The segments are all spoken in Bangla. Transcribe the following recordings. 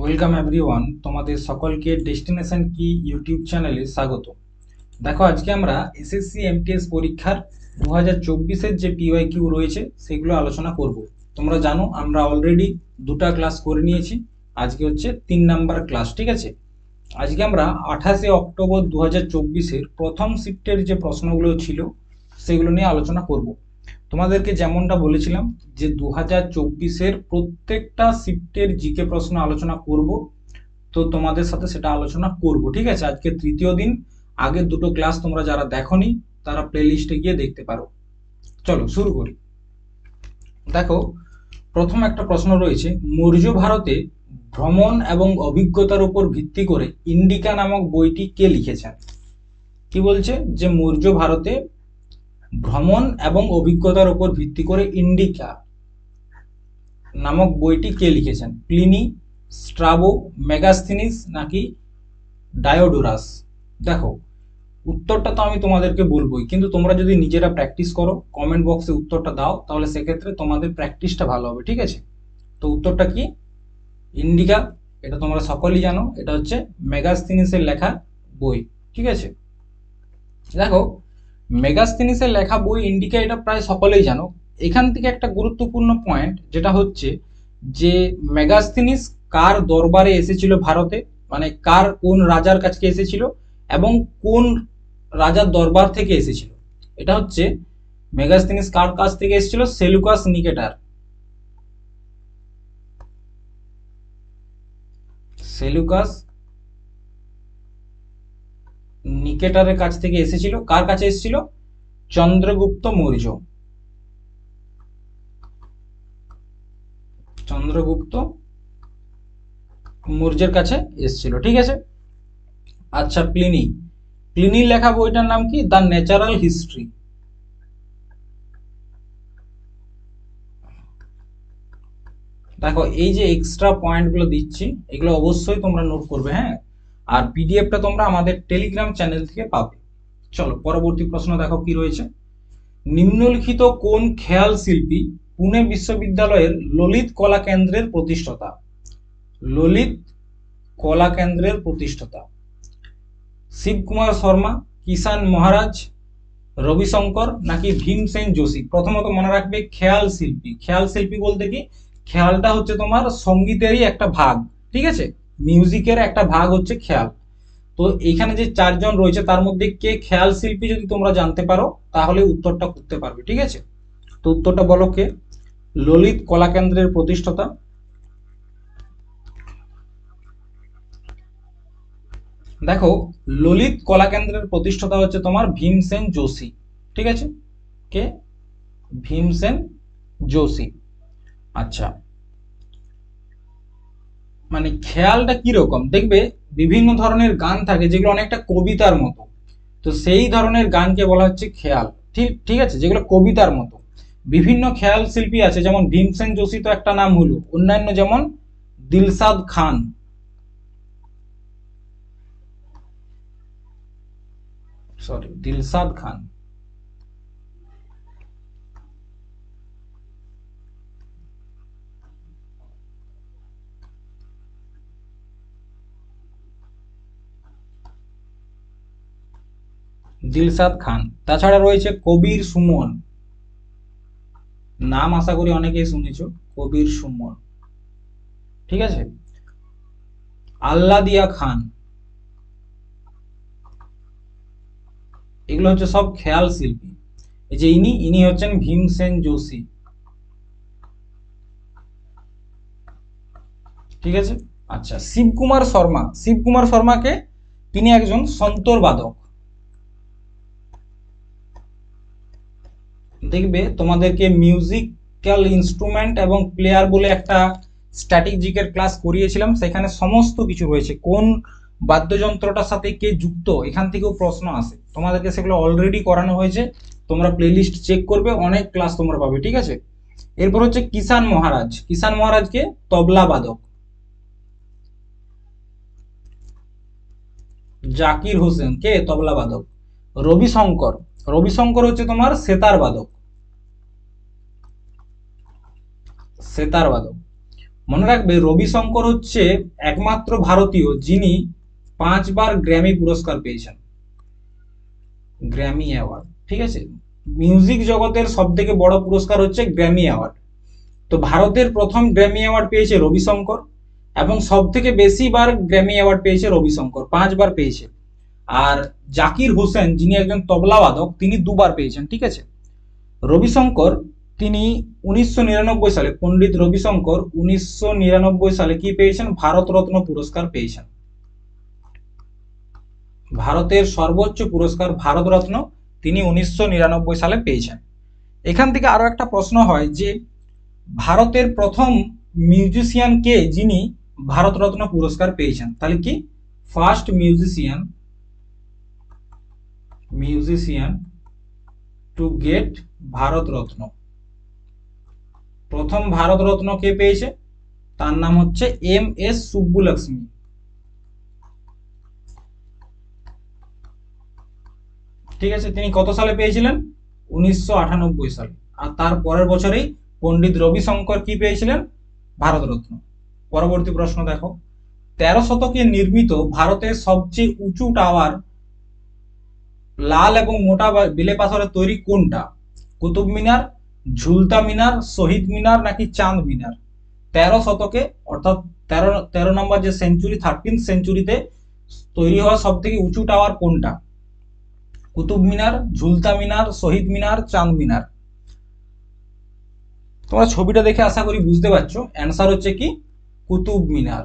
ওয়েলকাম এভরিওয়ান, তোমাদের সকলকে ডেস্টিনেশন কি ইউটিউব চ্যানেলে স্বাগত। দেখো, আজকে আমরা এসএসসি এমটিএস পরীক্ষার 2024-এর যে পিওয়াইকিউ রয়েছে সেগুলো আলোচনা করব। তোমরা জানো আমরা অলরেডি দুটা ক্লাস করে নিয়েছি, আজকে হচ্ছে 3 নাম্বার ক্লাস। ঠিক আছে, আজকে আমরা 28শে অক্টোবর 2024-এর প্রথম শিফটের যে প্রশ্নগুলো ছিল সেগুলো নিয়ে আলোচনা করব। তোমাদেরকে যেমনটা বলেছিলাম যে 2024-এর প্রত্যেকটা শিফটের জিকে প্রশ্ন আলোচনা করব, তো তোমাদের সাথে সেটা আলোচনা করব। ঠিক আছে, আজকে তৃতীয় দিন, আগের দুটো ক্লাস তোমরা যারা দেখোনি তারা প্লে লিস্টে গিয়ে দেখতে পারো। চলো শুরু করি। দেখো, প্রথম একটা প্রশ্ন রয়েছে, মৌর্য ভারতে ভ্রমণ এবং অভিজ্ঞতার উপর ভিত্তি করে ইন্ডিকা নামক বইটি কে লিখেছেন? কি বলছে যে মৌর্য ভারতে ভ্রমণ এবং অভিজ্ঞতার উপর ভিত্তি করে ইন্ডিকা নামক বইটি কে লিখেছেন? প্লিনি, স্ট্রাবো, মেগাস্থিনিস নাকি ডায়োডোরাস? দেখো, উত্তরটা তো আমি তোমাদেরকে বলবোই, কিন্তু তোমরা যদি নিজেরা প্র্যাকটিস করো, কমেন্ট বক্সে উত্তরটা দাও, তাহলে সেক্ষেত্রে তোমাদের প্র্যাকটিসটা ভালো হবে। ঠিক আছে, তো উত্তরটা কি? ইন্ডিকা। এটা তোমরা সকলেই জানো, এটা হচ্ছে মেগাস্থিনিসের লেখা বই। ঠিক আছে, দেখো, মেগাস্থিনিসের লেখা বই ইন্ডিকা, এটা প্রায় সকলেই জানো। এখান থেকে একটা গুরুত্বপূর্ণ পয়েন্ট যেটা হচ্ছে যে মেগাস্থিনিস কার দরবারে এসেছিল ভারতে, মানে কোন রাজার কাছে এসেছিল এবং কোন রাজার দরবার থেকে এসেছিল। এটা হচ্ছে মেগাস্থিনিস কার কাছ থেকে এসেছিল? সেলুকাস নিকেটার। সেলুকাস নিকেটারের কাছ থেকে এসেছিল। কার কাছে এসেছিল? চন্দ্রগুপ্ত মৌর্য। চন্দ্রগুপ্ত মৌর্যের কাছে এসেছিল। ঠিক আছে, আচ্ছা, প্লিনির লেখা বইটার নাম কি? The natural history. দেখো, এই যে এক্সট্রা পয়েন্টগুলো দিচ্ছি এগুলো অবশ্যই তোমরা নোট করবে, হ্যাঁ। আর পিডিএফটা তোমরা আমাদের টেলিগ্রাম চ্যানেল থেকে পাবে। চলো পরবর্তী প্রশ্ন দেখো কি রয়েছে। নিম্নলিখিত কোন খেয়াল শিল্পী পুনে বিশ্ববিদ্যালয়ের ললিত কলা কেন্দ্রের প্রতিষ্ঠাতা? ললিত কলা কেন্দ্রের প্রতিষ্ঠাতা শিবকুমার শর্মা, কিষান মহারাজ, রবিশঙ্কর নাকি ভীমসেন যোশী? প্রথমত মনে রাখবে, খেয়াল শিল্পী। খেয়াল শিল্পী বলতে কি? খেয়ালটা হচ্ছে তোমার সঙ্গীতেরই একটা ভাগ। ঠিক আছে, মিউজিকের একটা ভাগ হচ্ছে খেয়াল। তো এখানে যে চারজন রয়েছে তার মধ্যে কে খেয়াল শিল্পী যদি তোমরা জানতে পারো তাহলে উত্তরটা করতে পারবে। ঠিক আছে, তো উত্তরটা বলো কে? ললিত কলা কেন্দ্রের প্রতিষ্ঠাতা। দেখো, ললিত কলা কেন্দ্রের প্রতিষ্ঠাতা হচ্ছে তোমার ভীমসেন যোশী। ঠিক আছে, কে? ভীমসেন যোশী। আচ্ছা, মানে খেয়ালটা কিরকম দেখবে, বিভিন্ন ধরনের গান থাকে যেগুলো অনেকটা কবিতার মতো, তো সেই ধরনের গানকে বলা হচ্ছে খেয়াল। ঠিক ঠিক আছে, যেগুলো কবিতার মতো। বিভিন্ন খেয়াল শিল্পী আছে, যেমন ভীমসেন যোশী তো একটা নাম হলো, অন্যান্য যেমন দিলশাদ খান। দিলশাদ খান। দিলশাদ খান। তাছাড়া রয়েছে কবির সুমন, নাম আশা করি অনেকেই শুনেছ, কবির সুমন। ঠিক আছে, আল্লাদিয়া খান। এগুলো হচ্ছে সব খেয়াল শিল্পী। এই যে ইনি ইনি হচ্ছেন ভীমসেন যোশী। ঠিক আছে, আচ্ছা, শিবকুমার শর্মা। শিবকুমার শর্মাকে, তিনি একজন সন্তর বাদক। দেখবে তোমাদেরকে মিউজিক্যাল ইনস্ট্রুমেন্ট এবং প্লেয়ার বলে একটা স্ট্যাটিক জিকের ক্লাস করিয়েছিলাম, সেখানে সমস্ত কিছু রয়েছে, কোন বাদ্যযন্ত্রটার সাথে কে যুক্ত, এখান থেকেও প্রশ্ন আসে। তোমাদেরকে সেগুলো অলরেডি করানো হয়েছে, তোমরা প্লেলিস্ট চেক করবে, অনেক ক্লাস তোমরা পাবে। ঠিক আছে, এরপর হচ্ছে কিষান মহারাজ। কিষান মহারাজকে তবলা বাদক। জাকির হোসেন কে? তবলা বাদক। রবিশঙ্কর। রবিশঙ্কর হচ্ছে তোমার সেতার বাদক। সেতার বাদক। মনে রাখবে রবিশঙ্কর হচ্ছে একমাত্র ভারতীয় যিনি 5 বার গ্র্যামি পুরস্কার পেয়েছেন, গ্র্যামি অ্যাওয়ার্ড। ঠিক আছে, মিউজিক জগতের সব থেকে বড় পুরস্কার হচ্ছে গ্র্যামি অ্যাওয়ার্ড। তো ভারতের প্রথম গ্র্যামি অ্যাওয়ার্ড পেয়েছে রবিশঙ্কর, এবং সব থেকে বেশি বার গ্র্যামি অ্যাওয়ার্ড পেয়েছে রবিশঙ্কর, 5 বার পেয়েছে। আর জাকির হোসেন যিনি একজন তবলাবাদক, তিনি 2 বার পেয়েছেন। ঠিক আছে, রবিশঙ্কর তিনি 1999 সালে, পণ্ডিত রবিশঙ্কর 1999 সালে কি পেয়েছেন? ভারতরত্ন পুরস্কার পেয়েছেন। ভারতের সর্বোচ্চ পুরস্কার ভারতরত্ন তিনি 1999 সালে পেয়েছেন। এখান থেকে আরো একটা প্রশ্ন হয় যে ভারতের প্রথম মিউজিশিয়ান কে যিনি ভারতরত্ন পুরস্কার পেয়েছেন? তাহলে কি first musician to get Bharat Ratna, প্রথম ভারতরত্ন কে পেয়েছে? তার নাম হচ্ছে MS সুব্বুলক্ষ্মী। ঠিক আছে, তিনি কত সালে পেয়েছিলেন? 1998 সালে। আর তার পরের বছরেই পণ্ডিত রবিশঙ্কর কি পেয়েছিলেন? ভারতরত্ন। পরবর্তী প্রশ্ন দেখো, 13 শতকে নির্মিত ভারতের সবচেয়ে উঁচু টাওয়ার লাল এবং মোটা বেলে পাথরের তৈরি কোনটা? কুতুব মিনার, ঝুলতা মিনার, শহীদ মিনার নাকি চাঁদ মিনার? 13 শতকে, অর্থাৎ 13 নম্বর যে সেঞ্চুরি, 13th সেঞ্চুরিতে তৈরি হওয়া সব থেকে উঁচু টাওয়ার কোনটা? কুতুব মিনার, ঝুলতা মিনার, শহীদ মিনার, চাঁদ মিনার? তোমরা ছবিটা দেখে আশা করি বুঝতে পারছো, অ্যান্সার হচ্ছে কি কুতুব মিনার।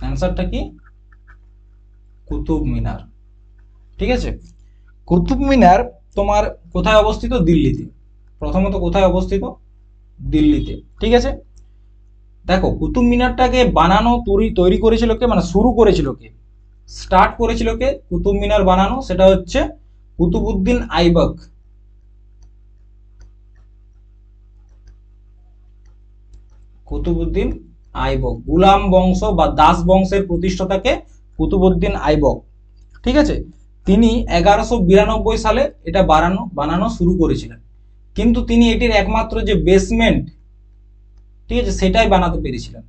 অ্যান্সারটা কি কুতুব মিনার। ঠিক আছে, কুতুব মিনার তোমার কোথায় অবস্থিত? দিল্লিতে। প্রথমত কোথায় অবস্থিত? দিল্লিতে। ঠিক আছে, দেখো কুতুব মিনারটাকে বানানো তৈরি করেছিল কে, মানে শুরু করেছিল কে, স্টার্ট করেছিল কে কুতুব মিনার বানানো? সেটা হচ্ছে কুতুবউদ্দিন আইবক। কুতুবউদ্দিন আইবক, গুলাম বংশ বা দাস বংশের প্রতিষ্ঠাতাকে কুতুবউদ্দিন আইবক। ঠিক আছে, তিনি 1192 সালে এটা বানানো শুরু করেছিলেন, কিন্তু তিনি এটির একমাত্র যে বেসমেন্ট, ঠিক আছে, সেটাই বানাতে পেরেছিলেন।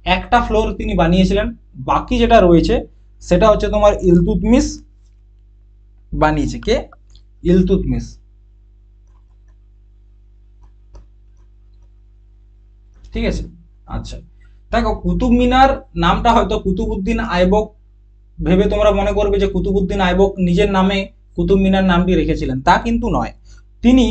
একটা ফ্লোর তিনি বানিয়েছিলেন, বাকি যেটা রয়েছে সেটা হচ্ছে তোমার ইলতুৎমিশ বানিয়েছে। কে? ইলতুৎমিশ। ঠিক আছে, আচ্ছা দেখো কুতুব মিনার নামটা হয়তো কুতুবউদ্দিন আইবক ভেবে তোমরা মনে করবে যে কুতুবউদ্দিন আইবক নিজের নামে কুতুব মিনার নামটি রেখেছিলেন, তা কিন্তু নয়। তিনি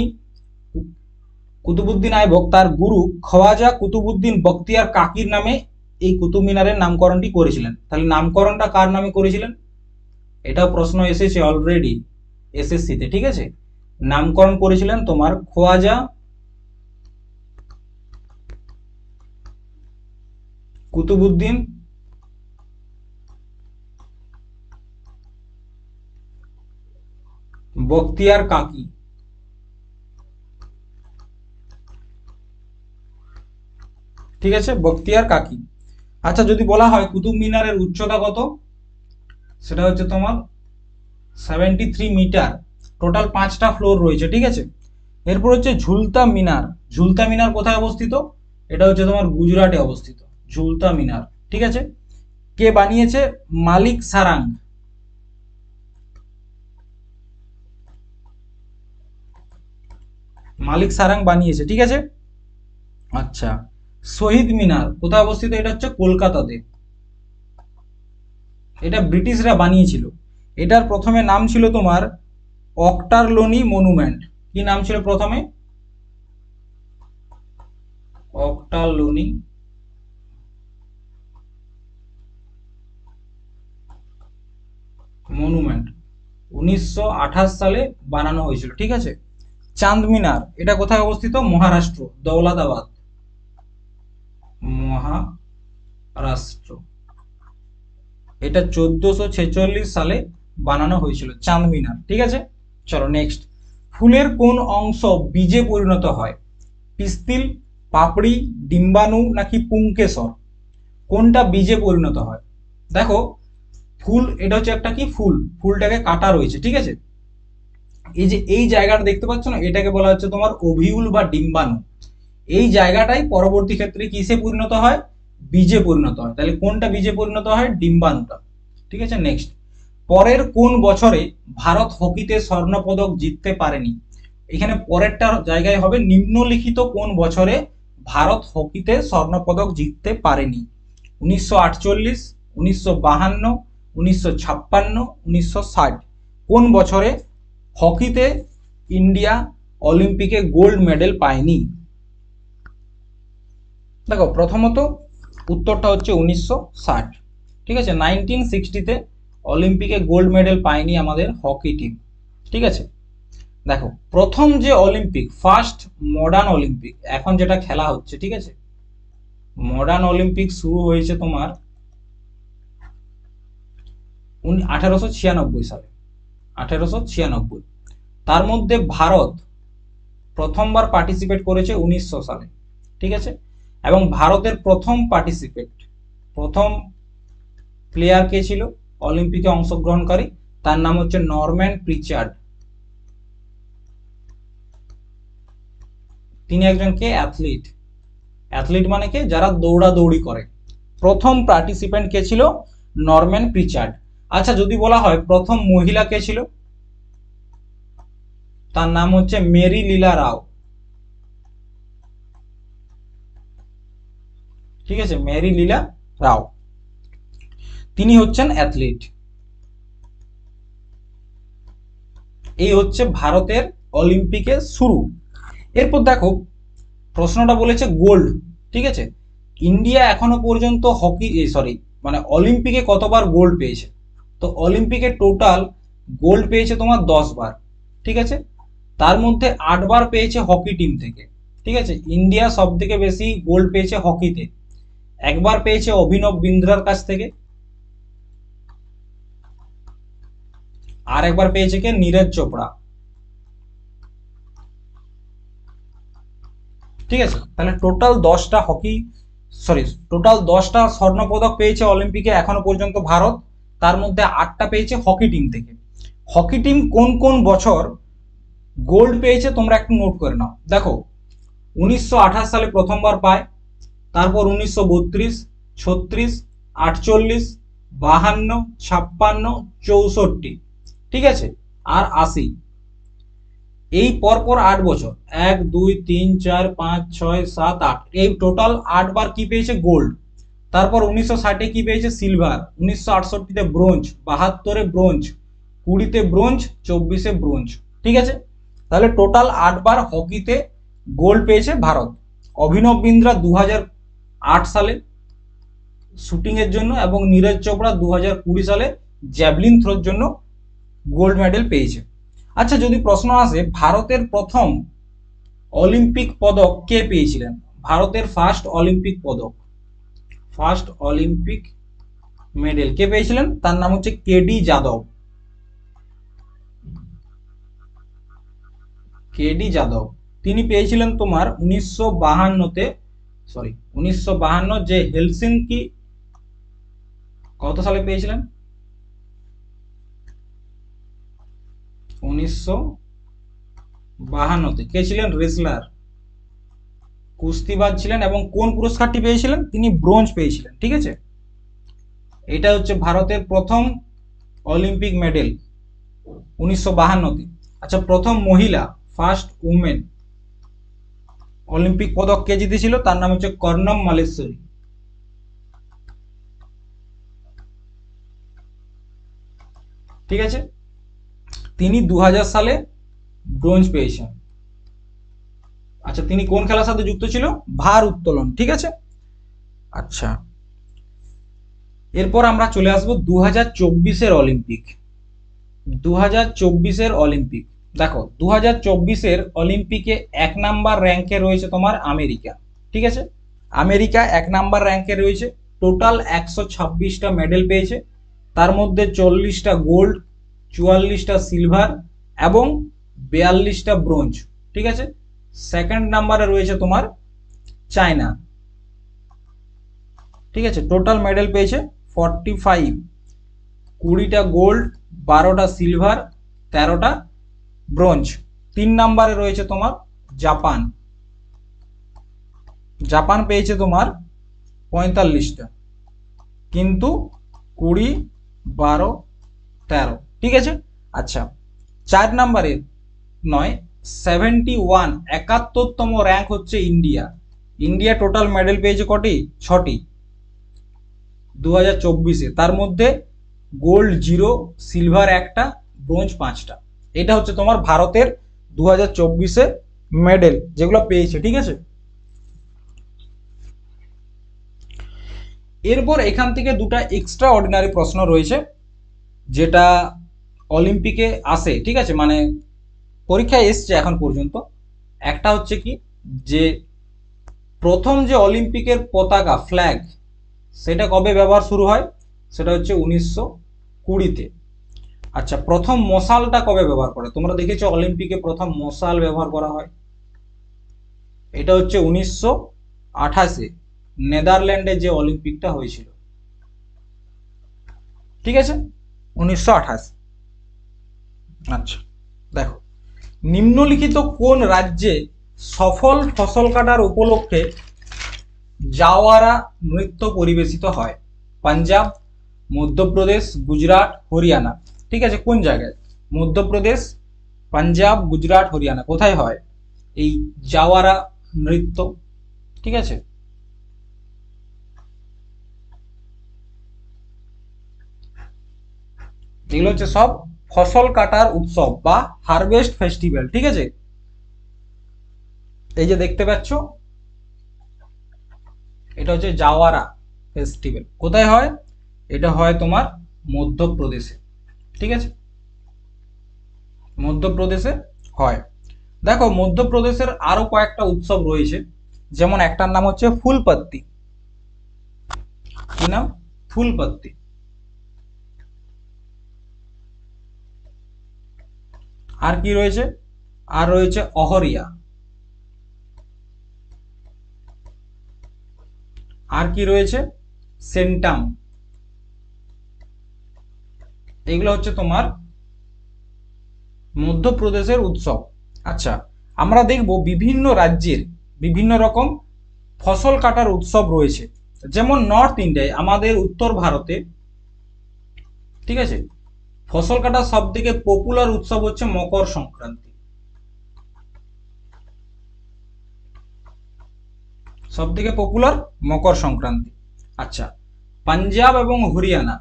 কুতুবউদ্দিন আইবক তার গুরু খওয়াজা কুতুবউদ্দিন বখতিয়ার কাকির নামে এই কুতুব মিনারের নামকরণটি করেছিলেন। তাহলে নামকরণটা কার নামে করেছিলেন? এটাও প্রশ্ন এসেছে অলরেডি এসএসসিতে। ঠিক আছে, নামকরণ করেছিলেন তোমার খোয়াজা কুতুবউদ্দিন বখতিয়ার কাকি। ঠিক আছে, বখতিয়ার কাকি। আচ্ছা, যদি বলা হয় কুতুব মিনারের উচ্চতা কত, সেটা হচ্ছে তোমার 73 মিটার। টোটাল 5টা ফ্লোর রয়েছে। ঠিক আছে, এরপর হচ্ছে ঝুলতা মিনার। ঝুলতা মিনার কোথায় অবস্থিত? এটা হচ্ছে তোমার গুজরাটে অবস্থিত, ঝুলতা মিনার। ঠিক আছে, কে বানিয়েছে? মালিক সারাং। মালিক সারাং বানিয়েছে। ঠিক আছে, আচ্ছা শহীদ মিনার কোথায় অবস্থিত? এটা হচ্ছে কলকাতাতে, এটা ব্রিটিশরা বানিয়েছিল। এটার প্রথমে নাম ছিল তোমার অক্টারলোনি মনুমেন্ট। কি নাম ছিল প্রথমে? অক্টারলোনি মনুমেন্ট। 1928 সালে বানানো হয়েছিল। ঠিক আছে, চাঁদ মিনার এটা কোথায় অবস্থিত? মহারাষ্ট্র, দৌলতাবাদ, মহারাষ্ট্র। এটা 1446 সালে বানানো হয়েছিল চাঁদ মিনার। ঠিক আছে, চলো নেক্সট। ফুলের কোন অংশ বীজে পরিণত হয়? পিস্তিল, পাপড়ি, ডিম্বাণু নাকি পুংকেশর? কোনটা বীজে পরিণত হয়? দেখো ফুল, এটা হচ্ছে একটা কি ফুল, ফুলটাকে কাটা রয়েছে। ঠিক আছে, এই যে এই জায়গাটা দেখতে পাচ্ছ না, এটাকে বলা হচ্ছে তোমার ওভিউল বা ডিম্বাণু। এই জায়গাটাই পরবর্তী ক্ষেত্রে কিসে পরিণত হয়, বীজে পরিণত হয়। তাহলে কোনটা বীজে পরিণত হয়, ডিম্বাণুটা। ঠিক আছে, নেক্সট, পরের কোন বছরে ভারত হকিতে স্বর্ণপদক জিততে পারেনি? এখানে পরেরটা জায়গায় হবে নিম্নলিখিত কোন বছরে ভারত হকিতে স্বর্ণপদক জিততে পারেনি? 1948, 1952, 1956, 1960। কোন বছরে হকিতে ইন্ডিয়া অলিম্পিকে গোল্ড মেডেল পায়নি? দেখো, প্রথমত উত্তরটা হচ্ছে 1960। ঠিক আছে, 1960-তে অলিম্পিকে গোল্ড মেডেল পায়নি আমাদের হকি টিম। ঠিক আছে, দেখো প্রথম যে অলিম্পিক, ফার্স্ট মডার্ন অলিম্পিক এখন যেটা খেলা হচ্ছে, ঠিক আছে, মডার্ন অলিম্পিক শুরু হয়েছে তোমার 1896 সালে, 1896। তার মধ্যে ভারত প্রথমবার পার্টিসিপেট করেছে 1900 সালে। ঠিক আছে, এবং ভারতের প্রথম প্লেয়ার কে ছিল অলিম্পিকে অংশগ্রহণকারী? তার নাম হচ্ছে নরম্যান প্রিচার্ড। তিনি একজন কে অ্যাথলিট। অ্যাথলিট মানে কে, যারা দৌড়াদৌড়ি করে। প্রথম পার্টিসিপেন্ট কে ছিল, নরম্যান প্রিচার্ড। আচ্ছা, যদি বলা হয় প্রথম মহিলা কে ছিল, তার নাম হচ্ছে মেরি লীলা রাও। ঠিক আছে, মেরি লীলা রাও, তিনি হচ্ছেন অ্যাথলিট। এই হচ্ছে ভারতের অলিম্পিকের শুরু। এরপর দেখো, প্রশ্নটা বলেছে গোল্ড। ঠিক আছে, ইন্ডিয়া এখনো পর্যন্ত মানে অলিম্পিকে কতবার গোল্ড পেয়েছে? তো অলিম্পিকে টোটাল গোল্ড পেয়েছে তোমার 10 বার। ঠিক আছে, তার মধ্যে 8 বার পেয়েছে হকি টিম থেকে। ঠিক আছে, ইন্ডিয়া সব থেকে বেশি গোল্ড পেয়েছে হকিতে। একবার পেয়েছে অভিনব বিন্দ্রার কাছ থেকে, আর একবার পেয়েছে কে, নীরজ চোপড়া। ঠিক আছে, তাহলে টোটাল 10টা স্বর্ণপদক পেয়েছে অলিম্পিকে এখনো পর্যন্ত ভারত। তার মধ্যে 8টা পেয়েছে হকি টিম থেকে। হকি টিম কোন কোন বছর গোল্ড পেয়েছে তোমরা একটু নোট করে নাও। দেখো, 1928 সালে প্রথমবার পায়, তারপর 1932, 36, 48, 52, 56, 64। ঠিক আছে, আর 80। এই পরপর 8 বছর, 1, 2, 3, 4, 5, 6, 7, 8, এই টোটাল 8 বার কি পেয়েছে, গোল্ড। তারপর 1960-এ কি পেয়েছে, সিলভার। 1968-তে ব্রোঞ্জ, 72-এ ব্রোঞ্জ, 20-তে ব্রোঞ্জ, 24-এ ব্রোঞ্জ। ঠিক আছে, তাহলে টোটাল 8 বার হকিতে গোল্ড পেয়েছে ভারত। অভিনব বিন্দ্রা 2008 সালে শুটিং এর জন্য, এবং নীরজ চোপড়া 2020 সালে জ্যাভলিন থ্রোর জন্য গোল্ড মেডেল পেয়েছে। আচ্ছা, যদি প্রশ্ন আসে ভারতের প্রথম অলিম্পিক পদক কে পেয়েছিলেন? ভারতের ফার্স্ট অলিম্পিক মেডেল কে পেয়েছিলেন? তার নাম হচ্ছে কেডি যাদব। তিনি পেয়েছিলেন তোমার 1952 যে হেলসিঙ্কি, কত সালে পেয়েছিলেন? 1952-তে। কে ছিলেন? রেসলার, কুস্তিবাজ ছিলেন। এবং কোন পুরস্কারটি পেয়েছিলেন? তিনি ব্রোঞ্জ পেয়েছিলেন। ঠিক আছে, এটা হচ্ছে ভারতের প্রথম অলিম্পিক মেডেল 1952-তে। আচ্ছা, প্রথম মহিলা, ফার্স্ট উমেন অলিম্পিক পদক কে জিতেছিল? তার নাম হচ্ছে কর্ণম মালেশ্বরী। ঠিক আছে, তিনি 2000 সালে ব্রোঞ্জ পেয়েছেন। আচ্ছা, তিনি কোন খেলার সাথে যুক্ত ছিল? ভার উত্তোলন। ঠিক আছে, আচ্ছা, এরপর আমরা চলে আসবো 2024-এর অলিম্পিক। 2024-এর অলিম্পিক, দেখো 2024-এর অলিম্পিকে 1 নাম্বার র্যাঙ্কে রয়েছে তোমার আমেরিকা। ঠিক আছে, আমেরিকা 1 নাম্বার র্যাঙ্কে রয়েছে। টোটাল 126টা মেডেল পেয়েছে, তার মধ্যে 40টা গোল্ড, 44টা সিলভার এবং 42টা ব্রোঞ্জ। ঠিক আছে, সেকেন্ড নাম্বারে রয়েছে তোমার চায়না। ঠিক আছে, টোটাল মেডেল পেয়েছে 45, 20টা গোল্ড, 12টা সিলভার, 13টা ব্রোঞ্জ। 3 নাম্বারে রয়েছে তোমার জাপান। জাপান পেয়েছে তোমার 45টা, কিন্তু 20, 12, 13, ঠিক আছে। আচ্ছা 4 নম্বরে নয়, 71 71তম র্যাঙ্ক হচ্ছে ইন্ডিয়া। ইন্ডিয়া টোটাল মেডেল পেয়েছে কটি? 6টি 2024-এ। তার মধ্যে গোল্ড 0, সিলভার 1টা, ব্রোঞ্জ 5টা। এটা হচ্ছে তোমার ভারতের 2024-এ মেডেল যেগুলো পেয়েছে, ঠিক আছে। এরপর এখান থেকে দুটো এক্সট্রা অর্ডিনারি প্রশ্ন রয়েছে যেটা অলিম্পিকে আসে, ঠিক আছে, মানে পরীক্ষায় এসছে এখন পর্যন্ত। একটা হচ্ছে কি, যে প্রথম যে অলিম্পিকের পতাকা ফ্ল্যাগ সেটা কবে ব্যবহার শুরু হয়? সেটা হচ্ছে 1920-তে। আচ্ছা প্রথম মশালটা কবে ব্যবহার করে? তোমরা দেখেছো অলিম্পিকে প্রথম মশাল ব্যবহার করা হয়, এটা হচ্ছে 1928-এ নেদারল্যান্ডে যে অলিম্পিকটা হয়েছিল, ঠিক আছে, 1928। আচ্ছা দেখো, নিম্নলিখিত কোন রাজ্যে সফল ফসল কাটার উপলক্ষে জাওয়ারা নৃত্য পরিবেশিত হয়? পাঞ্জাব, মধ্যপ্রদেশ, গুজরাট, হরিয়ানা। ঠিক আছে, কোন জায়গায়? মধ্যপ্রদেশ, পাঞ্জাব, গুজরাট, হরিয়ানা। কোথায় হয় এই জাওয়ারা নৃত্য? ঠিক আছে, এগুলো হচ্ছে সব ফসল কাটার উৎসব বা হারভেস্ট ফেস্টিভ্যাল, ঠিক আছে। এই যে দেখতে পাচ্ছ, এটা হচ্ছে জাওয়ারা ফেস্টিভ্যাল। কোথায় হয়? এটা হয় তোমার মধ্যপ্রদেশে, ঠিক আছে, মধ্যপ্রদেশে হয়। দেখো মধ্যপ্রদেশের আরো কয়েকটা উৎসব রয়েছে, যেমন একটার নাম হচ্ছে ফুলপত্তি। কি নাম? ফুলপত্তি। আর কি রয়েছে? আর রয়েছে অহরিয়া। আর কি রয়েছে? সেন্টাম। এগুলো হচ্ছে তোমার মধ্যপ্রদেশের উৎসব। আচ্ছা আমরা দেখব বিভিন্ন রাজ্যের বিভিন্ন রকম ফসল কাটার উৎসব রয়েছে। যেমন নর্থ ইন্ডিয়ায়, আমাদের উত্তর ভারতে, ঠিক আছে, ফসল কাটার সব থেকে পপুলার উৎসব হচ্ছে মকর সংক্রান্তি। সব থেকে পপুলার মকর সংক্রান্তি। আচ্ছা পাঞ্জাব এবং হরিয়ানা,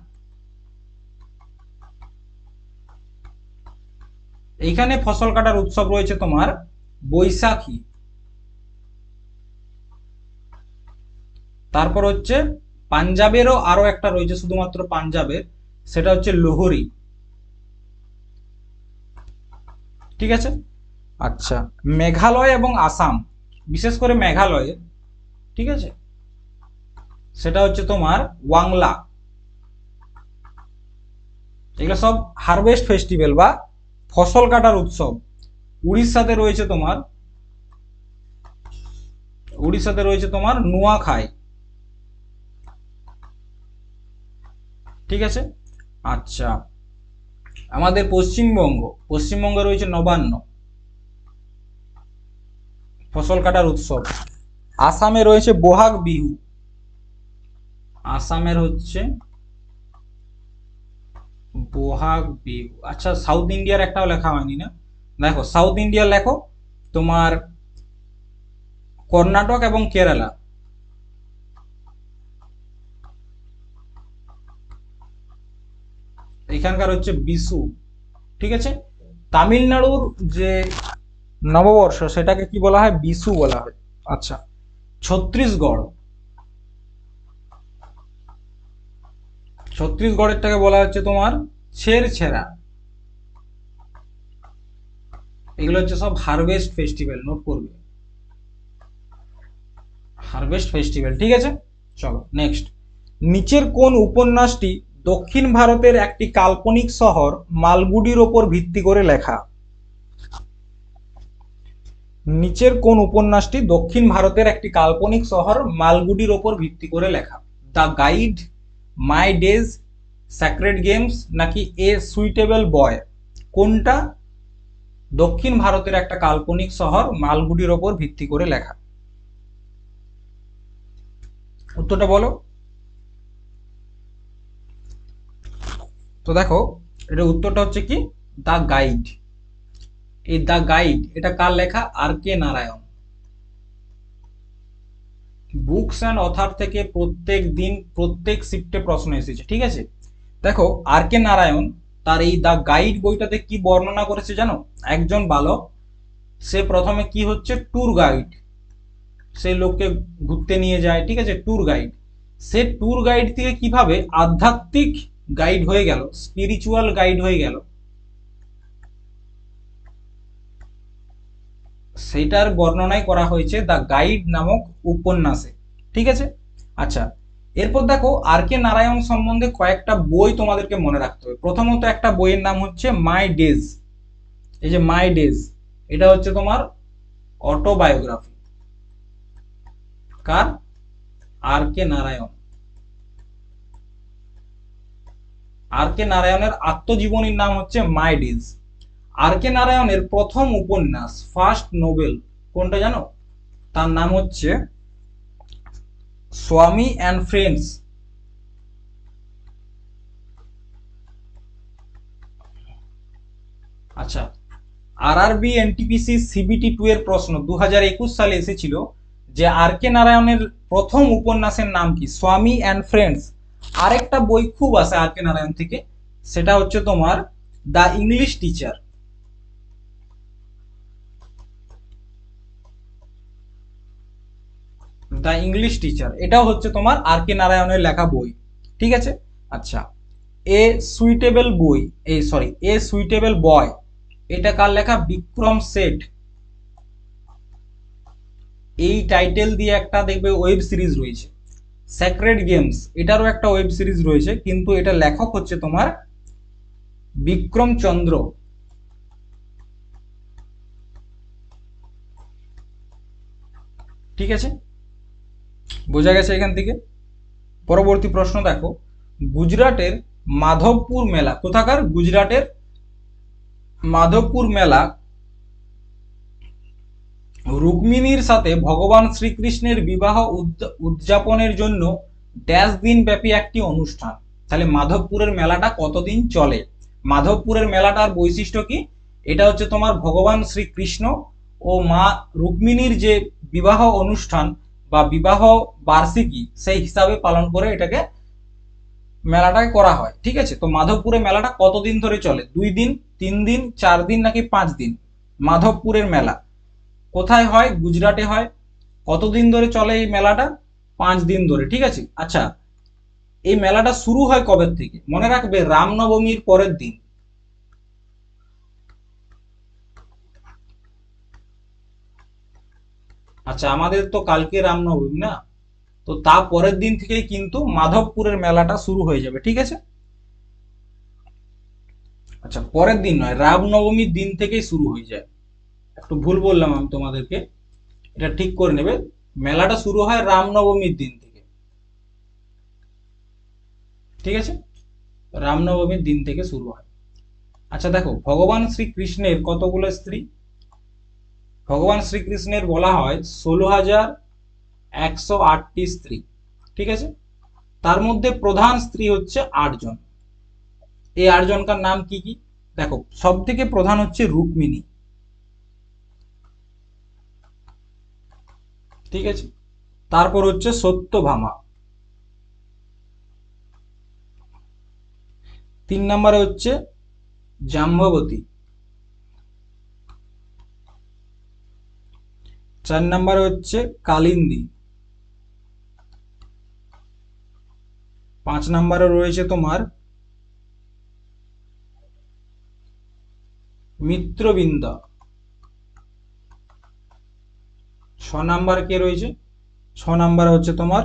এইখানে ফসল কাটার উৎসব রয়েছে তোমার বৈশাখী। তারপর হচ্ছে পাঞ্জাবেরও আরো একটা রয়েছে, শুধুমাত্র পাঞ্জাবের, সেটা হচ্ছে লোহরি, ঠিক আছে। আচ্ছা মেঘালয় এবং আসাম, বিশেষ করে মেঘালয়ে, ঠিক আছে, সেটা হচ্ছে তোমার ওয়াংলা। এগুলো সব হারভেস্ট ফেস্টিভ্যাল বা ফসল কাটার উৎসব। উড়িষ্যাতে রয়েছে তোমার নুয়াখাই, ঠিক আছে। আচ্ছা আমাদের পশ্চিমবঙ্গে রয়েছে নবান্ন, ফসল কাটার উৎসব। আসামে রয়েছে বোহাগ বিহু, আসামের হচ্ছে বোহাগ বিহু। আচ্ছা সাউথ ইন্ডিয়ার একটাও লেখা হয়নি না, দেখো সাউথ ইন্ডিয়ার লেখো তোমার কর্ণাটক এবং কেরালা, এখানকার হচ্ছে বিশু, ঠিক আছে। তামিলনাড়ুর যে নববর্ষ সেটাকে কি বলা হয়? বিশু বলা হয়। আচ্ছা ছত্তিশগড়েরটাকে বলা হচ্ছে তোমার ছেড়ছেড়া। এগুলো হচ্ছে সব হারভেস্ট ফেস্টিভ্যাল, নোট করবে, হারভেস্ট ফেস্টিভ্যাল, ঠিক আছে। চলো নেক্সট, নিচের কোন উপন্যাসটি দক্ষিণ ভারতের একটি কাল্পনিক শহর মালগুডির ওপর ভিত্তি করে লেখা? নিচের কোন উপন্যাসটি দক্ষিণ ভারতের একটি কাল্পনিক শহর মালগুডির ওপর ভিত্তি করে লেখা? The guide, my days, sacred games, নাকি এ সুইটেবল বয়? কোনটা দক্ষিণ ভারতের একটা কাল্পনিক শহর মালগুডির ওপর ভিত্তি করে লেখা? উত্তরটা বলো। তো দেখো, এটা উত্তরটা হচ্ছে কি, দ্য গাইড। এই দ্য গাইড এটা কার লেখা? আর কে নারায়ণ। বুকস অ্যান্ড অথার থেকে প্রত্যেক দিন প্রত্যেক শিফটে প্রশ্ন এসেছে, ঠিক আছে। দেখো, আর কে নারায়ণ তার এই দ্য গাইড বইটাতে কি বর্ণনা করেছে জানো? একজন বালক, সে প্রথমে কি হচ্ছে ট্যুর গাইড, সে লোককে ঘুরতে নিয়ে যায়, ঠিক আছে, ট্যুর গাইড। সে ট্যুর গাইড থেকে কিভাবে আধ্যাত্মিক গাইড হয়ে গেল, স্পিরিচুয়াল গাইড হয়ে গেল, সেটার বর্ণনাই করা হয়েছে দ্য গাইড নামক উপন্যাসে, ঠিক আছে। আচ্ছা, এরপর দেখো আর কে নারায়ণ সম্বন্ধে কয়েকটা বই তোমাদেরকে মনে রাখতে হবে। প্রথমত একটা বইয়ের নাম হচ্ছে মাই ডেজ। এই যে মাই ডেজ, এটা হচ্ছে তোমার অটোবায়োগ্রাফি। কার? আর কে নারায়ণ। আর কে নারায়ণের আত্মজীবনীর নাম হচ্ছে মাই ডেজ। আর কে নারায়ণের প্রথম উপন্যাস, ফার্স্ট নোবেল, কোনটা জানো? তার নাম হচ্ছে স্বামী অ্যান্ড ফ্রেন্ডস। আচ্ছা, আরআরবি এনটিপিসি সিবিটি 2 এর প্রশ্ন 2021 সালে এসেছিল যে আর কে নারায়ণের প্রথম উপন্যাসের নাম কি? স্বামী অ্যান্ড ফ্রেন্ডস। আরেকটা বই খুব আছে আর কে নারায়ণ থেকে, সেটা হচ্ছে তোমার the English teacher. The English teacher এটাও হচ্ছে তোমার আর কে নারায়ণের লেখা বই, ঠিক আছে। আচ্ছা, এ সুইটেবল বই, এই সরি, এ সুইটেবল বয়, এটা কার লেখা? বিক্রম সেঠ। এই টাইটেল দিয়ে একটা দেখবে ওয়েব সিরিজ রয়েছে, স্যাক্রেড গেমস, এটারও একটা ওয়েব সিরিজ রয়েছে, কিন্তু এটা লেখক হচ্ছে তোমার বিক্রম চন্দ্র, ঠিক আছে। বোঝা গেছে এখান থেকে? পরবর্তী প্রশ্ন দেখো, গুজরাটের মাধবপুর মেলা কোথাকার? গুজরাটের মাধবপুর মেলা রুক্মিণীর সাথে ভগবান শ্রীকৃষ্ণের বিবাহ উদযাপনের জন্য ড্যাশ দিন ব্যাপী একটি অনুষ্ঠান। তাহলে মাধবপুরের মেলাটা কতদিন চলে? মাধবপুরের মেলাটার বৈশিষ্ট্য কি? এটা হচ্ছে তোমার ভগবান শ্রীকৃষ্ণ ও মা রুক্মিণীর যে বিবাহ অনুষ্ঠান বা বিবাহ বার্ষিকী সেই হিসাবে পালন করে এটাকে, মেলাটাকে করা হয়, ঠিক আছে। তো মাধবপুরের মেলাটা কতদিন ধরে চলে? 2 দিন, 3 দিন, 4 দিন, নাকি 5 দিন? মাধবপুরের মেলা কোথায় হয়? গুজরাটে হয়। কতদিন ধরে চলে এই মেলাটা? 5 দিন ধরে, ঠিক আছে। আচ্ছা, এই মেলাটা শুরু হয় কবে থেকে? মনে রাখবে, রামনবমীর পরের দিন। আচ্ছা, আমাদের তো কালকে রামনবমী না, তো তা পরের দিন থেকেই কিন্তু মাধবপুরের মেলাটা শুরু হয়ে যাবে, ঠিক আছে। আচ্ছা, পরের দিন নয়, রামনবমীর দিন থেকেই শুরু হয়ে যায়। একটু ভুল বললাম আমি তোমাদেরকে, এটা ঠিক করে নেবে। মেলাটা শুরু হয় রামনবমীর দিন থেকে, ঠিক আছে। রামনবমীর দিন থেকে শুরু হয়। আচ্ছা দেখো, ভগবান শ্রীকৃষ্ণের কতগুলো স্ত্রী? ভগবান শ্রীকৃষ্ণের বলা হয় 16,108টি স্ত্রী, ঠিক আছে। তার মধ্যে প্রধান স্ত্রী হচ্ছে 8 জন। এই 8 জনকার নাম কি কি? দেখো, সব থেকে প্রধান হচ্ছে রুক্মিণী, ঠিক আছে। তারপর হচ্ছে সত্যভামা, 3 নম্বরে হচ্ছে জাম্ববতী, 4 নম্বরে হচ্ছে কালিন্দী, 5 নম্বরে রয়েছে তোমার মিত্রবিন্দা, 6 নম্বর কে রয়েছে? 6 নম্বরে হচ্ছে তোমার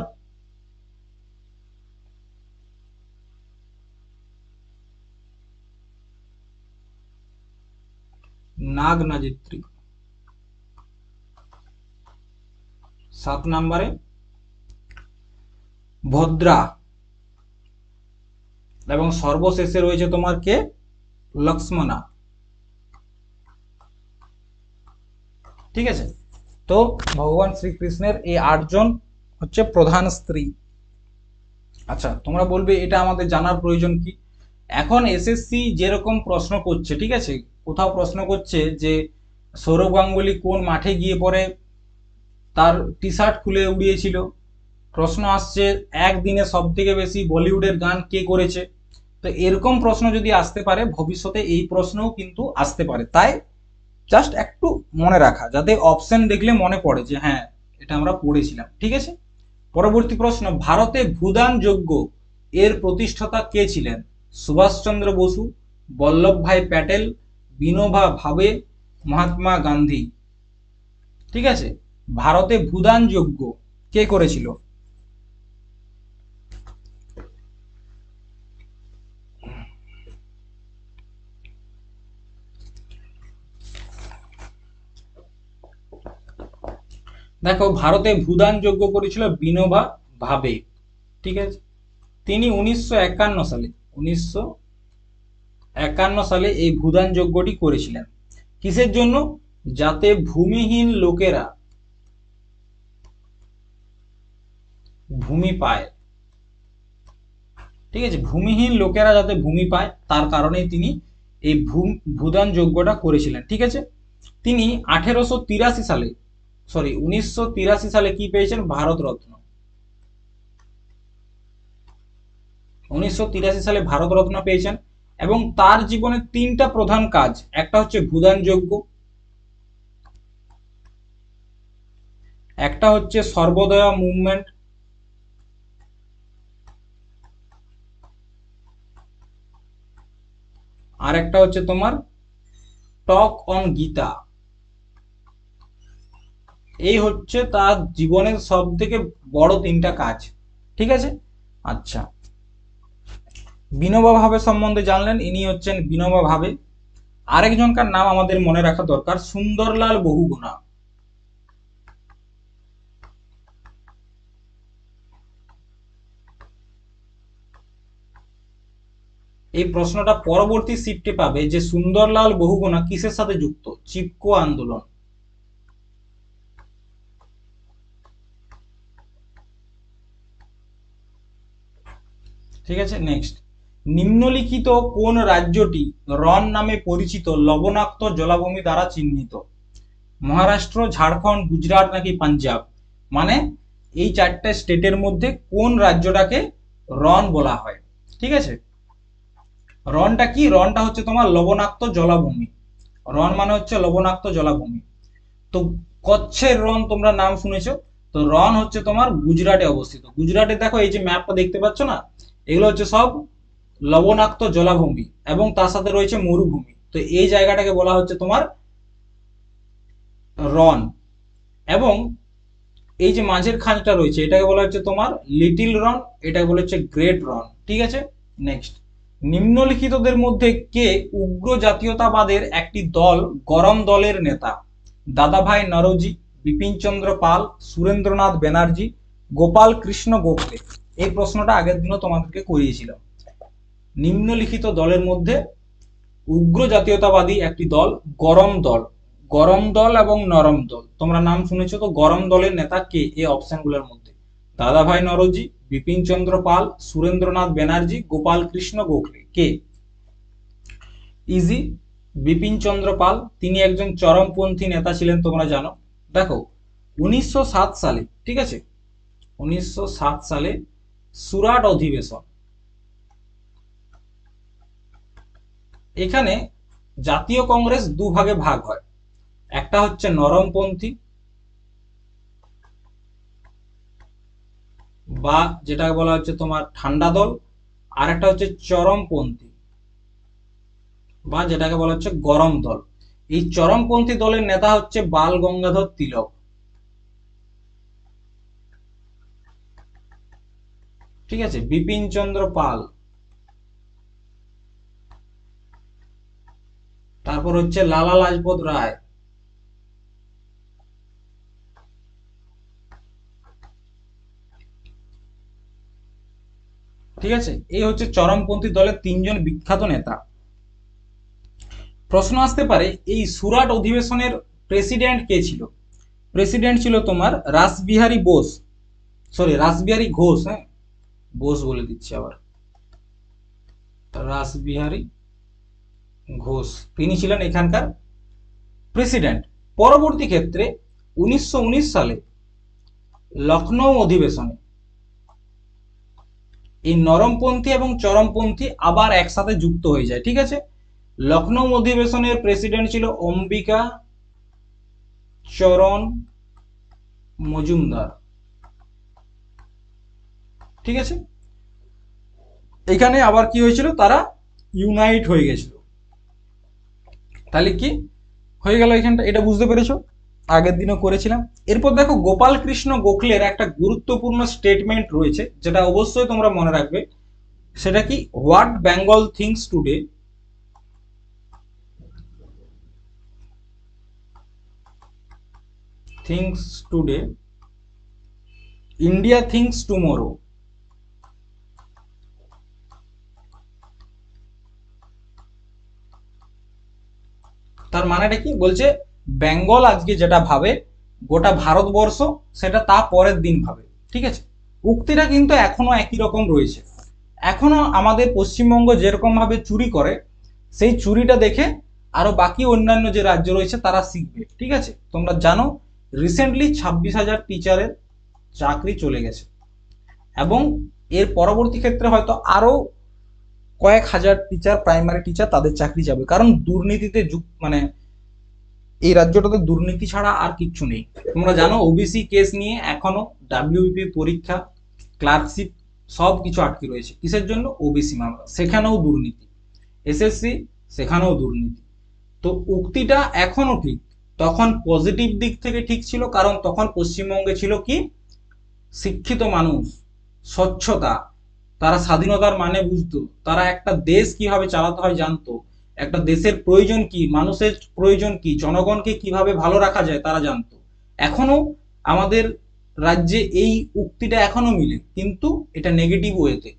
নাগনাজিত্রী, 7 নম্বরে ভদ্রা, এবং সর্বশেষে রয়েছে তোমার কে? লক্ষ্মণা, ঠিক আছে। তো ভগবান শ্রীকৃষ্ণের এই 8 জন হচ্ছে প্রধান স্ত্রী। আচ্ছা, তোমরা বলবে এটা আমাদের জানার প্রয়োজন কি? এখন এসএসসি যেরকম প্রশ্ন করছে, ঠিক আছে, কোথাও প্রশ্ন করছে যে সৌরভ গাঙ্গুলি কোন মাঠে গিয়ে পরে তার টি শার্ট খুলে উড়িয়েছিল। প্রশ্ন আসছে একদিনে সব থেকে বেশি বলিউডের গান কে করেছে। তো এরকম প্রশ্ন যদি আসতে পারে ভবিষ্যতে, এই প্রশ্নও কিন্তু আসতে পারে। তাই জাস্ট একটু মনে রাখা, যাতে অপশন দেখলে মনে পড়ে যে হ্যাঁ এটা আমরা পড়েছিলাম। ঠিক আছে, পরবর্তী প্রশ্ন, ভারতে ভূদান যজ্ঞ এর প্রতিষ্ঠাতা কে ছিলেন? সুভাষচন্দ্র বসু, বল্লভভাই প্যাটেল, বিনোবা ভাবে, মহাত্মা গান্ধী। ঠিক আছে, ভারতে ভূদান যজ্ঞ কে করেছিল? দেখো, ভারতে ভূদান যজ্ঞ করেছিল বিনোবা ভাবে। ঠিক আছে, তিনি 1951 সালে এই ভূদান যজ্ঞটি করেছিলেন। কিসের জন্য? যাতে ভূমিহীন লোকেরা ভূমি পায়। ঠিক আছে, ভূমিহীন লোকেরা যাতে ভূমি পায় তার কারণেই তিনি এই ভূদান যজ্ঞটা করেছিলেন। ঠিক আছে, তিনি 1983 সালে কি পেয়েছেন? ভারত রত্ন। 1983 সালে ভারত রত্ন পেয়েছেন। এবং তার জীবনের তিনটা প্রধান কাজ, একটা হচ্ছে ভূদান যজ্ঞ, একটা হচ্ছে সর্বদয়া মুভমেন্ট, আর একটা হচ্ছে তোমার টক অন গীতা। এই হচ্ছে তার জীবনের সব থেকে বড় তিনটা কাজ। ঠিক আছে, আচ্ছা, বিনোবা ভাবে সম্বন্ধে জানলেন, ইনি হচ্ছেন বিনোবা ভাবে। আরেকজনকার নাম আমাদের মনে রাখা দরকার, সুন্দরলাল বহুগুণা। এই প্রশ্নটা পরবর্তী শিফটে পাবে যে সুন্দরলাল বহুগুণা কিসের সাথে যুক্ত? চিপকো আন্দোলন। ঠিক আছে, নেক্সট, নিম্নলিখিত কোন রাজ্যটি রন নামে পরিচিত লবণাক্ত জলাভূমি দ্বারা চিহ্নিত? মহারাষ্ট্র, ঝাড়খণ্ড, গুজরাট নাকি পাঞ্জাব? মানে এই চারটে স্টেটের মধ্যে কোন রাজ্যটাকে রন বলা হয়? ঠিক আছে, রনটা কি? রনটা হচ্ছে তোমার লবণাক্ত জলাভূমি। রন মানে হচ্ছে লবণাক্ত জলাভূমি। তো কচ্ছের রন তোমরা নাম শুনেছো? তো রন হচ্ছে তোমার গুজরাটে অবস্থিত। গুজরাটে দেখো এই যে ম্যাপটা দেখতে পাচ্ছ না, এগুলো হচ্ছে সব লবণাক্ত জলাভূমি এবং তার সাথে রয়েছে মরুভূমি। তো এই জায়গাটাকে বলা হচ্ছে তোমার রন। এবং এই যে মাঝের খাঁজটা রয়েছে এটাকে বলা হচ্ছে তোমার লিটিল রন, এটাকে বলা হচ্ছে গ্রেট রন। ঠিক আছে, নেক্সট, নিম্নলিখিতদের মধ্যে কে উগ্র জাতীয়তাবাদের একটি দল গরম দলের নেতা? দাদাভাই নরোজি, বিপিন চন্দ্র পাল, সুরেন্দ্রনাথ ব্যানার্জি, গোপাল কৃষ্ণ গোখলে। এই প্রশ্নটা আগের দিনও তোমাদেরকে করিয়েছিল। নিম্নলিখিত দলের মধ্যে উগ্র জাতীয়তাবাদী একটি দল গরম দল। গরম দল এবং নরম দল তোমরা নাম শুনেছো, তো গরম দলের নেতা কে এই অপশনগুলোর মধ্যে? দাদাভাই নরোজি, বিপিন চন্দ্র পাল, সুরেন্দ্রনাথ ব্যানার্জি, গোপাল কৃষ্ণ গোখলে। কে? ইজি, বিপিন চন্দ্র পাল। তিনি একজন চরমপন্থী নেতা ছিলেন, তোমরা জানো। দেখো, 1907 সালে, ঠিক আছে, 1907 সালে সুরাট অধিবেশন, এখানে জাতীয় কংগ্রেস দুভাগে ভাগ হয়। একটা হচ্ছে নরমপন্থী বা যেটা বলা হচ্ছে তোমার ঠান্ডা দল, আর একটা হচ্ছে চরমপন্থী বা যেটাকে বলা হচ্ছে গরম দল। এই চরমপন্থী দলের নেতা হচ্ছে বাল গঙ্গাধর তিলক। ঠিক আছে, বিপিন চন্দ্র পাল, তারপর হচ্ছে লালা লাজপত রায়। ঠিক আছে, এই হচ্ছে চরমপন্থী দলের তিনজন বিখ্যাত নেতা। প্রশ্ন আসতে পারে এই সুরাট অধিবেশনের প্রেসিডেন্ট কে ছিল? প্রেসিডেন্ট ছিল তোমার রাসবিহারী বোস। সরি রাসবিহারী ঘোষ, হ্যাঁ বোস বলে দিচ্ছি আবার, রাসবিহারী ঘোষ তিনি ছিলেন এখানকার প্রেসিডেন্ট। পরবর্তী ক্ষেত্রে 1919 সালে লখনৌ অধিবেশনে এই নরমপন্থী এবং চরমপন্থী আবার একসাথে যুক্ত হয়ে যায়। ঠিক আছে, লখনৌ অধিবেশনের প্রেসিডেন্ট ছিল অম্বিকা চরণ মজুমদার। ঠিক আছে, এখানে আবার কি হয়েছিল, তারা ইউনাইট হয়ে গেছিল। তাহলে কি হয়ে গেল এখানটা, এটা বুঝতে পেরেছো, আগের দিনও করেছিলাম। এরপর দেখো গোপাল কৃষ্ণ গোখলের একটা গুরুত্বপূর্ণ স্টেটমেন্ট রয়েছে, যেটা অবশ্যই তোমরা মনে রাখবে। সেটা কি, what Bengal things today India things tomorrow. তার মানেটা কি বলছে, বেঙ্গল আজকে যেটা ভাবে গোটা ভারতবর্ষ সেটা তা পরের দিন ভাবে। ঠিক আছে, উক্তিটা কিন্তু এখনো একই রকম রয়েছে। এখনো আমাদের পশ্চিমবঙ্গ যেরকম ভাবে চুরি করে, সেই চুরিটা দেখে আরো বাকি অন্যান্য যে রাজ্য রয়েছে তারা শিখবে। ঠিক আছে, তোমরা জানো রিসেন্টলি 26,000 টিচারের চাকরি চলে গেছে, এবং এর পরবর্তী ক্ষেত্রে হয়তো আরো কয়েক হাজার টিচার, প্রাইমারি টিচার, তাদের চাকরি যাবে, কারণ দুর্নীতিতে মানে এই রাজ্যটাতে দুর্নীতি ছাড়া আর কিচ্ছু নেই। তোমরা জানো ওবিসি কেস নিয়ে এখনো ডাব্লিউবিপি পরীক্ষা, ক্লার্কশিপ সব কিছু আটকে রয়েছে। কিসের জন্য? ওবিসি মামলা, সেখানেও দুর্নীতি। এসএসসি, সেখানেও দুর্নীতি। তো উক্তিটা এখনো ঠিক, তখন পজিটিভ দিক থেকে ঠিক ছিল, কারণ তখন পশ্চিমবঙ্গে ছিল কি, শিক্ষিত মানুষ, স্বচ্ছতা, তারা স্বাধীনতার মানে বুঝতো, তারা একটা দেশ কিভাবে চালাতে হয় জানতো, একটা দেশের প্রয়োজন কি, মানুষের প্রয়োজন কি, জনগণকে কিভাবে ভালো রাখা যায় তারা জানতো। এখনো আমাদের রাজ্যে এই উক্তিটা এখনো মিলে, কিন্তু এটা নেগেটিভ ওয়েতে।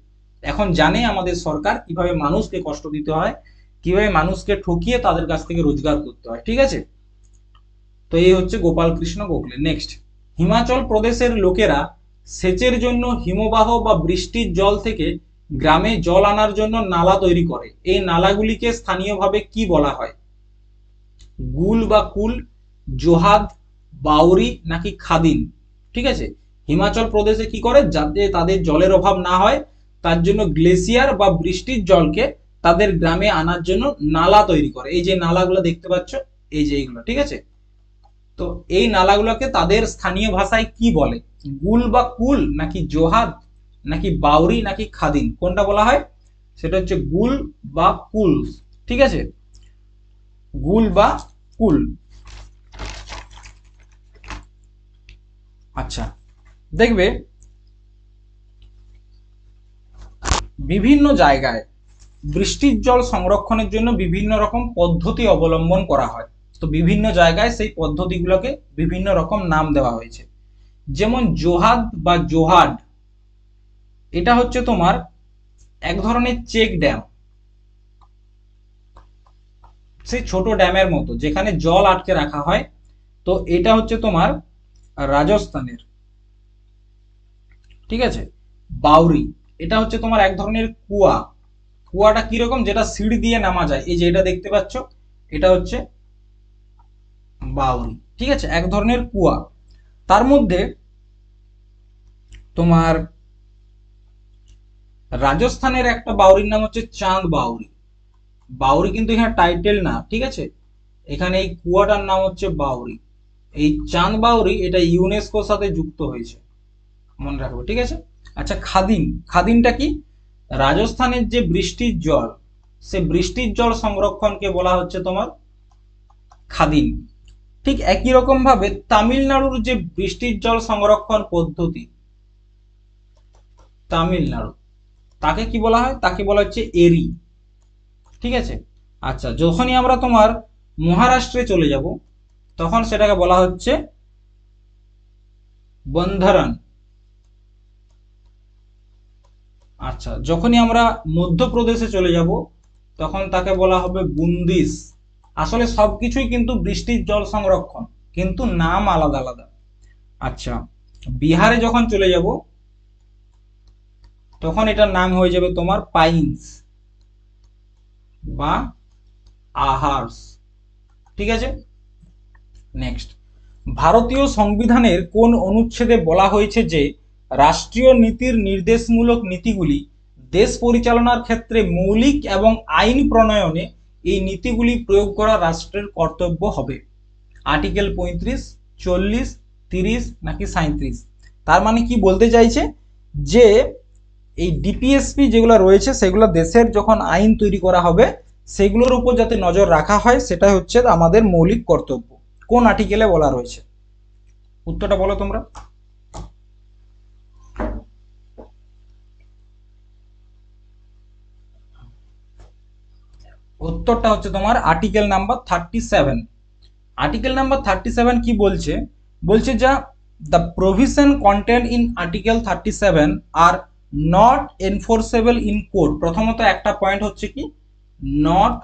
এখন জানে আমাদের সরকার কিভাবে মানুষকে কষ্ট দিতে হয়, কিভাবে মানুষকে ঠকিয়ে তাদের কাছ থেকে রোজগার করতে হয়। ঠিক আছে, তো এই হচ্ছে গোপাল কৃষ্ণ গোখলে। নেক্সট, হিমাচল প্রদেশের লোকেরা সেচের জন্য হিমবাহ বা বৃষ্টির জল থেকে গ্রামে জল আনার জন্য নালা তৈরি করে। এই নালাগুলিকে স্থানীয়ভাবে কি বলা হয়? গুল বা কুল, জোহাদ, বাউরি নাকি খাদিন? ঠিক আছে, হিমাচল প্রদেশে কি করে, যাতে তাদের জলের অভাব না হয় তার জন্য গ্লেসিয়ার বা বৃষ্টির জলকে তাদের গ্রামে আনার জন্য নালা তৈরি করে। এই যে নালাগুলো দেখতে পাচ্ছ, এই যে এইগুলো, ঠিক আছে, তো এই নালাগুলোকে তাদের স্থানীয় ভাষায় কি বলে? গুল বা কুল নাকি জোহাদ নাকি বাউরি নাকি খাদিন, কোনটা বলা হয়? সেটা হচ্ছে গুল বা কুল। ঠিক আছে, গুল বা কুল। আচ্ছা, দেখবে বিভিন্ন জায়গায় বৃষ্টির জল সংরক্ষণের জন্য বিভিন্ন রকম পদ্ধতি অবলম্বন করা হয়। তো বিভিন্ন জায়গায় সেই পদ্ধতিগুলোকে বিভিন্ন রকম নাম দেওয়া হয়েছে। যেমন জোহাদ বা জোহাড, এটা হচ্ছে তোমার এক ধরনের চেক ড্যাম, সেই ছোট ড্যামের মতো যেখানে জল আটকে রাখা হয়। তো এটা হচ্ছে তোমার রাজস্থানের। ঠিক আছে, বাউরি, এটা হচ্ছে তোমার এক ধরনের কুয়া। কুয়াটা কিরকম, যেটা সিঁড়ি দিয়ে নামা যায়, এই যে এটা দেখতে পাচ্ছ, এটা হচ্ছে বাউরি। ঠিক আছে, এক ধরনের কুয়া। তার মধ্যে তোমার রাজস্থানের একটা বাউরির নাম হচ্ছে চাঁদ বাউরি। বাউরি কিন্তু এখানে টাইটেল না, ঠিক আছে, এখানে এই কুয়াটার নাম হচ্ছে বাউরি। এই চাঁদ বাউরি এটা ইউনেস্কোর সাথে যুক্ত হয়েছে, মনে রাখবে। ঠিক আছে, আচ্ছা খাদিন, খাদিনটা কি? রাজস্থানের যে বৃষ্টির জল, সে বৃষ্টির জল সংরক্ষণকে বলা হচ্ছে তোমার খাদিন। ঠিক একই রকম ভাবে তামিলনাড়ুর যে বৃষ্টির জল সংরক্ষণ পদ্ধতি, তামিলনাড়ু, তাকে কি বলা হয়? তাকে বলা হচ্ছে এরি। ঠিক আছে, আচ্ছা যখনই আমরা তোমার মহারাষ্ট্রে চলে যাব, তখন সেটাকে বলা হচ্ছে বন্ধরন। আচ্ছা যখনই আমরা মধ্যপ্রদেশে চলে যাব, তখন তাকে বলা হবে বুন্দিস। আসলে সবকিছুই কিন্তু বৃষ্টির জল সংরক্ষণ, কিন্তু নাম আলাদা আলাদা। আচ্ছা বিহারে যখন চলে যাব, তখন এটার নাম হয়ে যাবে তোমার পাইনস বা আহার্স। ঠিক আছে, নেক্সট, ভারতীয় সংবিধানের কোন অনুচ্ছেদে বলা হয়েছে যে রাষ্ট্রীয় নীতির নির্দেশমূলক নীতিগুলি দেশ পরিচালনার ক্ষেত্রে মৌলিক এবং আইন প্রণয়নে এই নীতিগুলি প্রয়োগ করা রাষ্ট্রের কর্তব্য হবে? আর্টিকেল 35, 40, 30 নাকি 37? তার মানে কি বলতে চাইছে যে এই ডিপিএসপি যেগুলো রয়েছে সেগুলো দেশের যখন আইন তৈরি করা হবে সেগুলোর উপর যাতে নজর রাখা হয় সেটা হচ্ছে আমাদের মৌলিক কর্তব্য। কোন আর্টিকেলে বলা রয়েছে? উত্তরটা বলো তোমরা। উত্তরটা হচ্ছে তোমার আর্টিকেল নাম্বার 37। আর্টিকেল নাম্বার 37 কি বলছে? বলছে যা the provision contained in article 37 are not enforceable in court. প্রথমত একটা পয়েন্ট হচ্ছে কি নট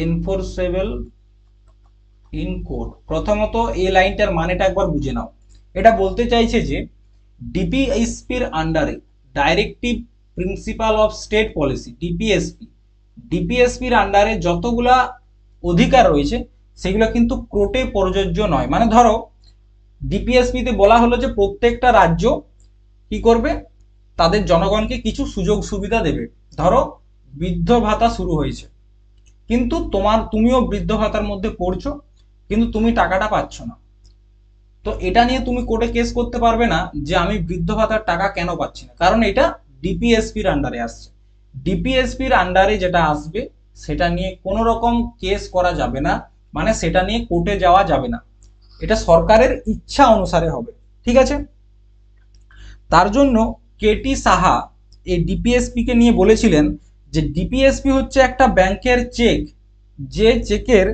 এনফোর্সেবল ইন কোর্ট। প্রথমত এই লাইনটার মানেটা একবার বুঝে নাও। এটা বলতে চাইছে যে ডিপিএসপির আন্ডারে directive principle of state policy ডিপিএসপির আন্ডারে যতগুলা অধিকার রয়েছে সেগুলো কিন্তু কোর্টে প্রযোজ্য নয়। মানে ধরো ডিপিএসপিতে বলা হলো যে প্রত্যেকটা রাজ্য কি করবে, তাদের জনগণকে কিছু সুযোগ সুবিধা দেবে। ধরো বৃদ্ধ ভাতা শুরু হয়েছে, কিন্তু তুমিও বৃদ্ধ ভাতার মধ্যে পড়ছো, কিন্তু তুমি টাকাটা পাচ্ছ না। তো এটা নিয়ে তুমি কোর্টে কেস করতে পারবে না যে আমি বৃদ্ধ ভাতার টাকা কেন পাচ্ছি না, কারণ এটা ডিপিএসপির আন্ডারে আসছে। ডিপিএসপির আন্ডারে যেটা আসবে সেটা নিয়ে কোনো রকম কেস করা যাবে না, মানে সেটা নিয়ে কোর্টে যাওয়া যাবে না। এটা সরকারের ইচ্ছা অনুসারে হবে। ঠিক আছে, তার জন্য কেটি সাহা এই ডিপিএসপি কে নিয়ে বলেছিলেন যে ডিপিএসপি হচ্ছে একটা ব্যাংকের চেক, যে চেকের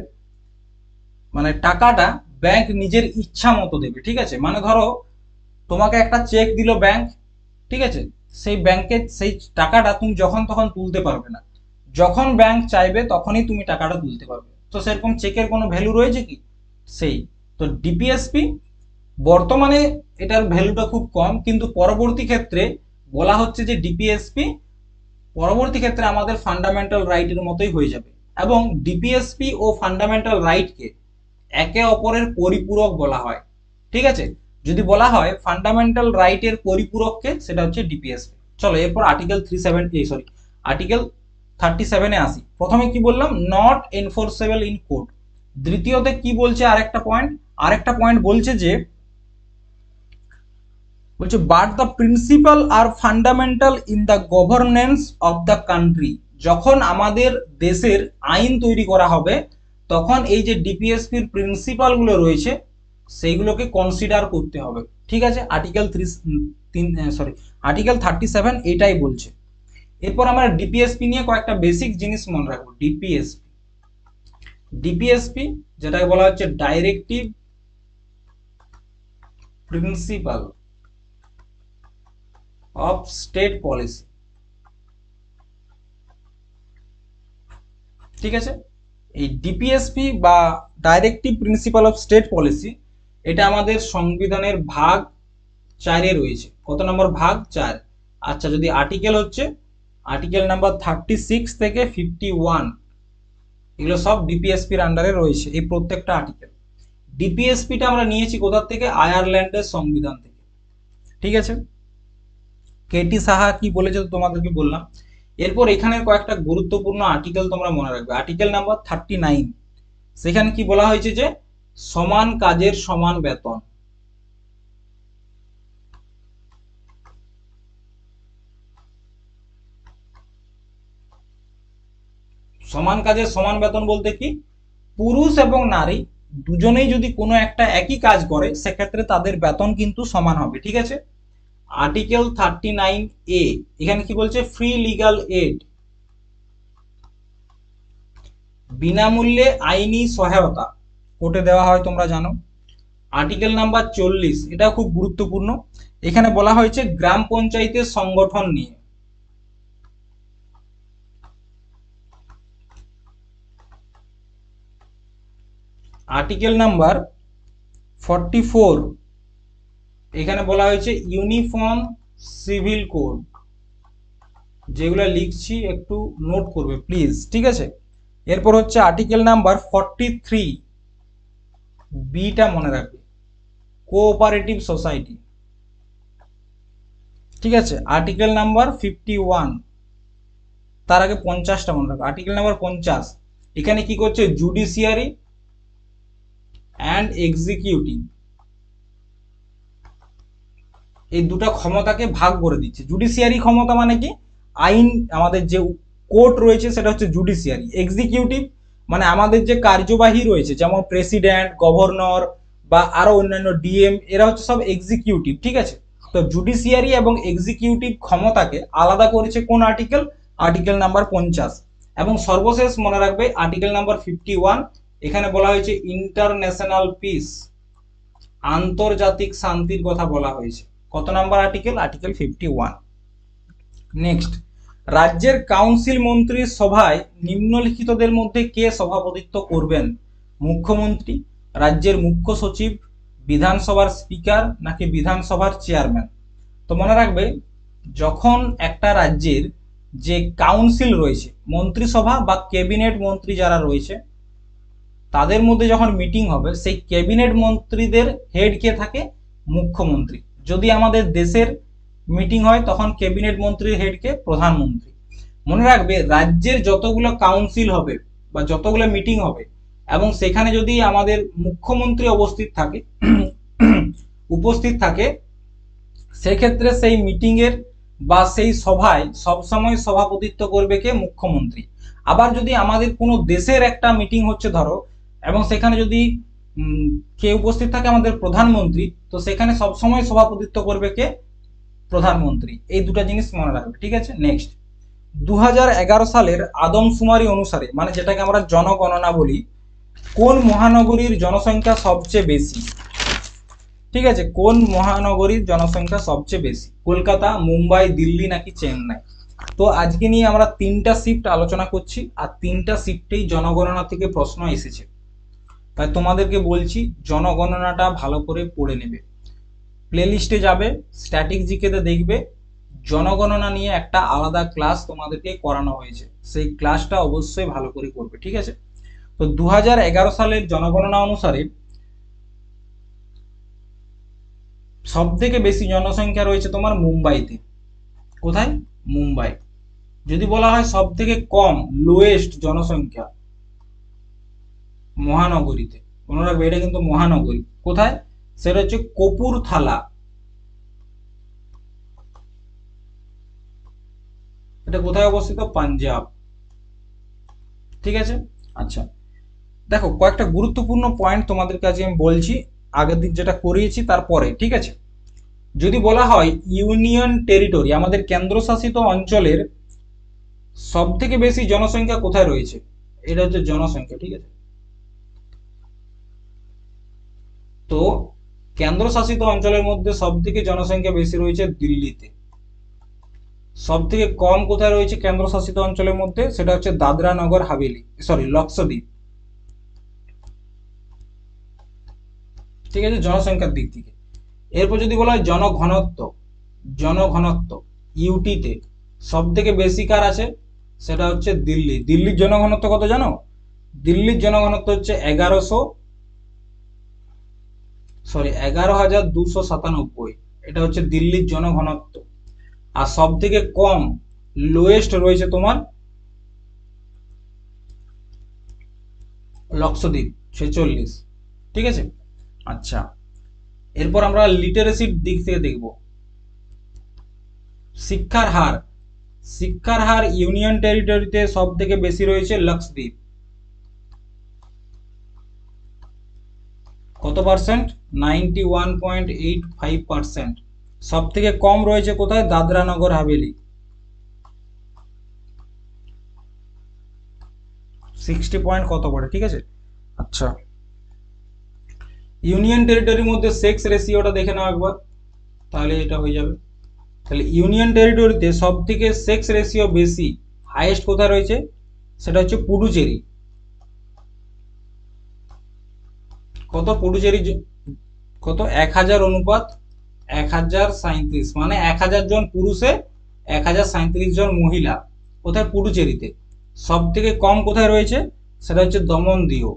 মানে টাকাটা ব্যাংক নিজের ইচ্ছা মতো দেবে। ঠিক আছে, মানে ধরো তোমাকে একটা চেক দিল ব্যাংক, ঠিক আছে, সেই ব্যাংকের সেই টাকাটা তুমি যখন তখন তুলতে পারবে না, যখন ব্যাংক চাইবে তখনই তুমি টাকাটা তুলতে পারবে। তো সেরকম চেকের কোনো ভ্যালু রয়েছে কি? সেই তো ডিপিএসপি বর্তমানে এটার ভ্যালুটা খুব কম, কিন্তু পরবর্তী ক্ষেত্রে বলা হচ্ছে যে ডিপিএসপি পরবর্তী ক্ষেত্রে আমাদের ফান্ডামেন্টাল রাইটের মতোই হয়ে যাবে। এবং ডিপিএসপি ও ফান্ডামেন্টাল রাইটকে একে অপরের পরিপূরক বলা হয়। ঠিক আছে, যদি বলা হয় ফান্ডামেন্টাল রাইটের পরিপূরককে, সেটা হচ্ছে ডিপিএসপি। চলো এরপর আর্টিকেল 37-এ আসি। প্রথমে কি বললাম, নট এনফোর্সেবল ইন কোর্ট। দ্বিতীয়তে কি বলছে, আরেকটা পয়েন্ট বলছে যে but the principal are fundamental in the governance of the country. যখন আমাদের দেশের আইন তৈরি করা হবে তখন এই যে ডিপিএসপির প্রিন্সিপাল গুলো রয়েছে সেইগুলোকে কনসিডার করতে হবে। ঠিক আছে, আর্টিকেল 37 এটাই বলছে। এরপর আমরা ডিপিএসপি নিয়ে কয়েকটা বেসিক জিনিস মনে রাখবো। ডিপিএসপি যেটাকে বলা হচ্ছে directive principle of state policy. ঠিক আছে, এই ডিপিএসপি বা directive principle of state policy এটা আমাদের সংবিধানের ভাগ 4-এ রয়েছে। কত নম্বর? ভাগ 4। আচ্ছা, যদি আর্টিকেল হচ্ছে আর্টিকেল নাম্বার 36 থেকে 51, এগুলো সব ডিপিএসপির আন্ডারে রয়েছে এই প্রত্যেকটা আর্টিকেল। ডিপিএসপিটা আমরা নিয়েছি কোথা থেকে? আয়ারল্যান্ডের সংবিধান থেকে। ঠিক আছে, কেটি সাহা কি বলেছে তোমাদেরকে বললাম। এরপর এখানের কয়েকটা গুরুত্বপূর্ণ আর্টিকেল তোমরা মনে রাখবে। আর্টিকেল নাম্বার 39, সেখানে কি বলা হয়েছে যে সমান কাজের সমান বেতন। সমান কাজের সমান বেতন বলতে কি, পুরুষ এবং নারী দুজনেই যদি কোনো একটা একই কাজ করে সেক্ষেত্রে তাদের বেতন কিন্তু সমান হবে। ঠিক আছে, আর্টিকেল 39A এখানে কি বলছে? ফ্রি লিগাল এড, বিনামূল্যে আইনি সহায়তা কোর্টে দেওয়া হয়, তোমরা জানো। আর্টিকেল নাম্বার 40, এটা খুব গুরুত্বপূর্ণ। এখানে বলা হয়েছে গ্রাম পঞ্চায়েতের সংগঠন নিয়ে। আর্টিকেল নাম্বার 44, এখানে বলা হয়েছে ইউনিফর্ম সিভিল কোড, যেগুলো লিখছি একটু নোট করবে প্লিজ, ঠিক আছে। এরপর হচ্ছে আর্টিকেল নাম্বার 43, বিটা মনে রাখবে, কোঅপারেটিভ সোসাইটি, ঠিক আছে। আর্টিকেল নাম্বার 51, তার আগে 50টা মনে রাখবে, আর্টিকেল নাম্বার 50, এখানে কি করছে, জুডিশিয়ারি অ্যান্ড এক্সিকিউটিভ, এই দুটো ক্ষমতাকে ভাগ করে দিচ্ছে। জুডিশিয়ারি ক্ষমতা মানে কি, আইন, আমাদের যে কোর্ট রয়েছে সেটা হচ্ছে জুডিশিয়ারি। এক্সিকিউটিভ মানে আমাদের যে কার্যবাহী রয়েছে, যেমন প্রেসিডেন্ট, গভর্নর বা আরো অন্যান্য ডিএম, এরা হচ্ছে সব এক্সিকিউটিভ, ঠিক আছে। তো জুডিশিয়ারি এবং এক্সিকিউটিভ ক্ষমতাকে আলাদা করেছে কোন আর্টিকেল, আর্টিকেল নাম্বার 50। এবং সর্বশেষ মনে রাখবে আর্টিকেল নাম্বার 51, এখানে বলা হয়েছে ইন্টারন্যাশনাল পিস, আন্তর্জাতিক শান্তির কথা বলা হয়েছে। কত নাম্বার আর্টিকেল, আর্টিকেল 51। নেক্সট, রাজ্যের কাউন্সিল মন্ত্রীর সভায় নিম্নলিখিতদের মধ্যে কে সভাপতিত্ব করবেন? মুখ্যমন্ত্রী, রাজ্যের মুখ্য সচিব, বিধানসভার স্পিকার নাকি বিধানসভার চেয়ারম্যান? তো মনে রাখবে, যখন একটা রাজ্যের যে কাউন্সিল রয়েছে, মন্ত্রিসভা বা ক্যাবিনেট মন্ত্রী যারা রয়েছে, তাদের মধ্যে যখন মিটিং হবে, সেই ক্যাবিনেট মন্ত্রীদের হেড কে থাকে, মুখ্যমন্ত্রী। যদি আমাদের দেশের মিটিং হয় তখন ক্যাবিনেট মন্ত্রীর হেডকে প্রধানমন্ত্রী। মনে রাখবে, রাজ্যের যতগুলো কাউন্সিল হবে বা যতগুলো মিটিং হবে, এবং সেখানে যদি আমাদের মুখ্যমন্ত্রী উপস্থিত থাকে, সেক্ষেত্রে সেই মিটিং এর বা সেই সভায় সবসময় সভাপতিত্ব করবে কে, মুখ্যমন্ত্রী। আবার যদি আমাদের কোনো দেশের একটা মিটিং হচ্ছে ধরো, এবং সেখানে যদি কে উপস্থিত থাকে, আমাদের প্রধানমন্ত্রী, তো সেখানে সবসময় সভাপতিত্ব করবে কে, প্রধানমন্ত্রী। এই দুটো জিনিস মনে রাখবে, ঠিক আছে। নেক্সট, 2011 সালের আদমশুমারি অনুসারে, মানে যেটাকে আমরা জনগণনা বলি, কোন মহানগরীর জনসংখ্যা সবচেয়ে বেশি? ঠিক আছে, কোন মহানগরীর জনসংখ্যা সবচেয়ে বেশি, কলকাতা, মুম্বাই, দিল্লি নাকি চেন্নাই? তো আজকে নিয়ে আমরা 3টা শিফট আলোচনা করছি, আর 3টা শিফটেই জনগণনা থেকে প্রশ্ন এসেছে। তাই তোমাদেরকে বলছি জনগণনাটা ভালো করে পড়ে নেবে। প্লেলিস্টে যাবে, স্ট্যাটিক জিকেতে দেখবে জনগণনা নিয়ে একটা আলাদা ক্লাস তোমাদেরকে করানো হয়েছে, সেই ক্লাসটা অবশ্যই ভালো করে করবে, ঠিক আছে। তো 2011 সালের জনগণনা অনুসারে সব থেকে বেশি জনসংখ্যা রয়েছে তোমার মুম্বাইতে। কোথায়? মুম্বাই। যদি বলা হয় সব থেকে কম, লোয়েস্ট জনসংখ্যা, মহানগরীতে। মনে রাখবে এটা কিন্তু মহানগরী। কোথায়? সেটা হচ্ছে কপুরথালা, এটা কোথায় অবস্থিত? পাঞ্জাব, ঠিক আছে। আচ্ছা, দেখো কয়েকটা গুরুত্বপূর্ণ পয়েন্ট তোমাদের কাছে আমি বলছি, আগের দিন যেটা করিয়েছি তারপরে, ঠিক আছে। যদি বলা হয় ইউনিয়ন টেরিটরি, আমাদের কেন্দ্রশাসিত অঞ্চলের সব থেকে বেশি জনসংখ্যা কোথায় রয়েছে, এটা হচ্ছে জনসংখ্যা, ঠিক আছে। তো কেন্দ্রশাসিত অঞ্চলের মধ্যে সব থেকে জনসংখ্যা বেশি রয়েছে দিল্লিতে। সব থেকে কম কোথায় রয়েছে কেন্দ্রশাসিত অঞ্চলের মধ্যে, সেটা হচ্ছে দাদরা নগর হাভেলি, সরি লক্ষদ্বীপ, ঠিক আছে, জনসংখ্যার দিক থেকে। এরপর যদি বলা হয় জনঘনত্ব, জনঘনত্ব ইউটিতে সব থেকে বেশি কার আছে, সেটা হচ্ছে দিল্লি। দিল্লির জনঘনত্ব কত জানো? দিল্লির জনঘনত্ব হচ্ছে 11,297, এটা হচ্ছে দিল্লির জনঘনত্ব। আর সব থেকে কম, লোয়েস্ট রয়েছে তোমার লক্ষদ্বীপ, 46, ঠিক আছে। আচ্ছা, এরপর আমরা লিটারেসির দিক থেকে দেখব। শিক্ষার হার, শিক্ষার হার ইউনিয়ন টেরিটরিতে সব থেকে বেশি রয়েছে লক্ষদ্বীপ। কত পার্সেন্ট? 91.85%। সব থেকে কম রয়েছে কোথায়? দাদরা নগর হাভেলি, 60 পয়েন্ট কত পড়ে, ঠিক আছে। আচ্ছা, ইউনিয়ন টেরিটরির মধ্যে সেক্স রেশিওটা দেখে নাও একবার, তাহলে এটা হয়ে যাবে। তাহলে ইউনিয়ন টেরিটরিতে সব থেকে সেক্স রেশিও বেশি, হাইয়েস্ট কোথায় রয়েছে, সেটা হচ্ছে পুডুচেরি। কত পুডুচেরি? কত? 1000 অনুপাত 1037, মানে 1000 জন পুরুষে 1037 জন মহিলা। কোথায়? পুডুচেরিতে। সব থেকে কম কোথায় রয়েছে? সেটা হচ্ছে দমনদিউ।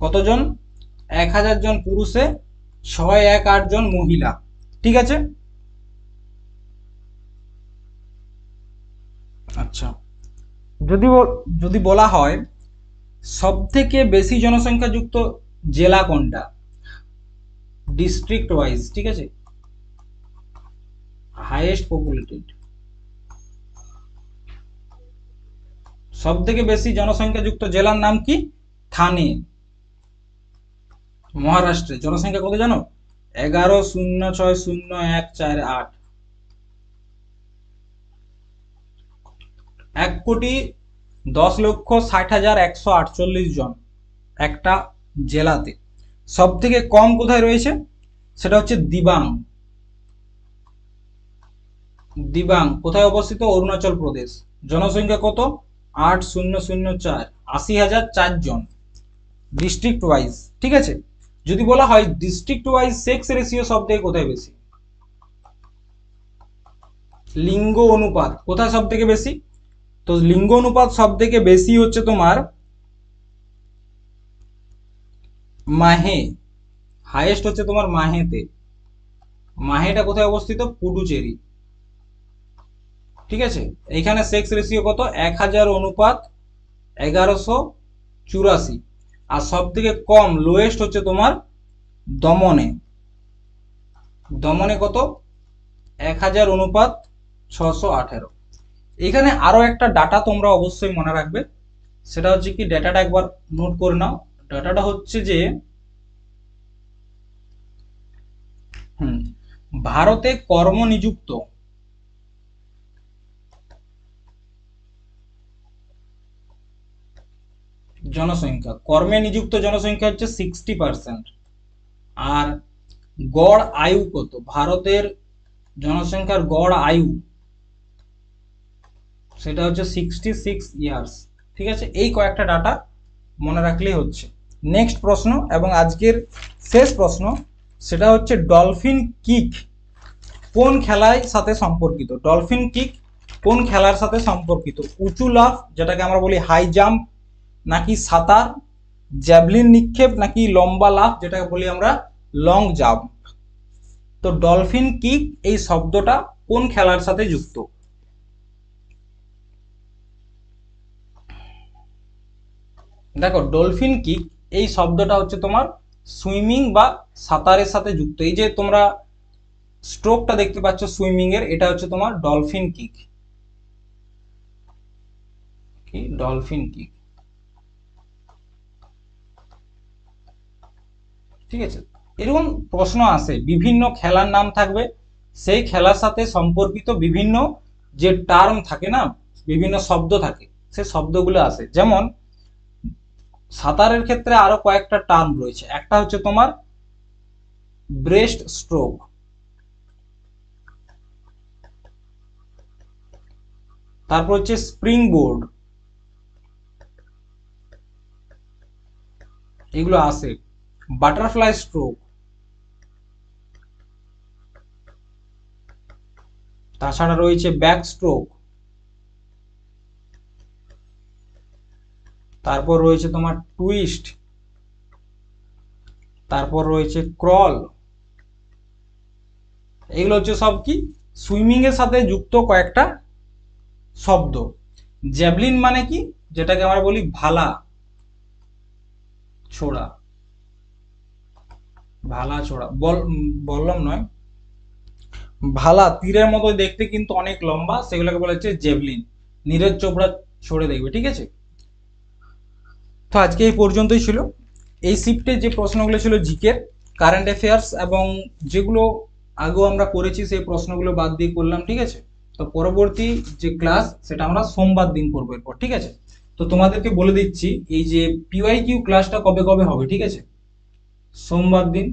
কতজন? 1000 জন পুরুষে 618 জন মহিলা। ঠিক আছে। আচ্ছা, যদি যদি বলা হয় সব থেকে বেশি জনসংখ্যা যুক্ত জেলা কোনটা, ডিস্ট্রিক্ট ওয়াইজ, ঠিক আছে, হাইয়েস্ট পপুলেটেড, সব থেকে বেশি জনসংখ্যা যুক্ত জেলার নাম কি? থানে, মহারাষ্ট্রে। জনসংখ্যা কত জানো? 11,06,0148। 1,10,60,148 জন একটা জেলাতে। সব থেকে কম কোথায় রয়েছে? সেটা হচ্ছে দিবাং। দিবাং কোথায় অবস্থিত? অরুণাচল প্রদেশ। জনসংখ্যা কত? 8,004, 80,004 জন, ডিস্ট্রিক্ট ওয়াইজ। ঠিক আছে। যদি বলা হয় ডিস্ট্রিক্ট ওয়াইজ সেক্স রেশিও সব থেকে কোথায় বেশি, লিঙ্গ অনুপাত কোথায় সব থেকে বেশি? তো লিঙ্গ অনুপাত সব থেকে বেশি হচ্ছে তোমার মাহে, হাইয়েস্ট হচ্ছে তোমার মাহেতে। মাহেটা কোথায় অবস্থিত? পুডুচেরি। ঠিক আছে। এইখানে সেক্স রেশিও কত? 1000 অনুপাত 1184। আর সব থেকে কম লোয়েস্ট হচ্ছে তোমার দমনে। দমনে কত? 1000 অনুপাত 618। এখানে আরো একটা ডাটা তোমরা অবশ্যই মনে রাখবে, সেটা হচ্ছে কি, ডাটাটা একবার নোট করে নাও। ডাটাটা হচ্ছে যে ভারতে কর্মনিযুক্ত জনসংখ্যা, কর্মে নিযুক্ত জনসংখ্যা হচ্ছে 60%। আর গড় আয়ু কত? ভারতের জনসংখ্যার গড় আয়ু সেটা হচ্ছে 66 ইয়ার্স। ঠিক আছে। এই কয়েকটা ডাটা মনে রাখলেই হচ্ছে। নেক্সট প্রশ্ন এবং আজকের শেষ প্রশ্ন, সেটা হচ্ছে ডলফিন কিক কোন খেলার সাথে সম্পর্কিত? ডলফিন কিক কোন খেলার সাথে সম্পর্কিত? উঁচু লাফ, যেটাকে আমরা বলি হাই জাম্প, নাকি সাঁতার, জ্যাভলিন নিক্ষেপ, নাকি লম্বা লাফ, যেটাকে বলি আমরা লং জাম্প? তো ডলফিন কিক এই শব্দটা কোন খেলার সাথে যুক্ত? দেখো, ডলফিন কিক এই শব্দটা হচ্ছে তোমার সুইমিং বা সাঁতারের সাথে যুক্ত। এই যে তোমরা স্ট্রোকটা দেখতে পাচ্ছ সুইমিং এর, এটা হচ্ছে তোমার ডলফিন কিক। কি? Dolphin kick. ঠিক আছে। এরকম প্রশ্ন আসে, বিভিন্ন খেলার নাম থাকবে, সেই খেলার সাথে সম্পর্কিত বিভিন্ন যে টার্ম থাকে না, বিভিন্ন শব্দ থাকে, সেই শব্দগুলো আসে। যেমন সাঁতারের ক্ষেত্রে আরো কয়েকটা টার্ম রয়েছে। একটা হচ্ছে তোমার ব্রেস্ট স্ট্রোক, তারপর হচ্ছে স্প্রিং বোর্ড, এগুলো আসে। বাটারফ্লাই স্ট্রোক, তাছাড়া রয়েছে ব্যাক স্ট্রোক, তারপর রয়েছে তোমার টুইস্ট, তারপর রয়েছে ক্রল। এগুলো হচ্ছে সব কি, সুইমিং এর সাথে যুক্ত কয়েকটা শব্দ। জ্যাভলিন মানে কি, যেটাকে আমরা বলি ভালা ছোড়া, ভালা ছোড়া, বললাম নয়, ভালা তীরের মতো দেখতে কিন্তু অনেক লম্বা, সেগুলোকে বলা হচ্ছে জেভলিন। নীরজ চোপড়া ছড়ে দেখবে। ঠিক আছে। তো আজকে এই পর্যন্তই ছিল। এই শিফটে যে প্রশ্নগুলো ছিল জিকের, কারেন্ট অ্যাফেয়ার্স, এবং যেগুলো আগেও আমরা করেছি সেই প্রশ্নগুলো বাদ দিয়ে করলাম। ঠিক আছে। তো পরবর্তী যে ক্লাস সেটা আমরা সোমবার দিন করবো এরপর। ঠিক আছে। তো তোমাদেরকে বলে দিচ্ছি এই যে পিওয়াই কিউ ক্লাসটা কবে কবে হবে। ঠিক আছে। সোমবার দিন,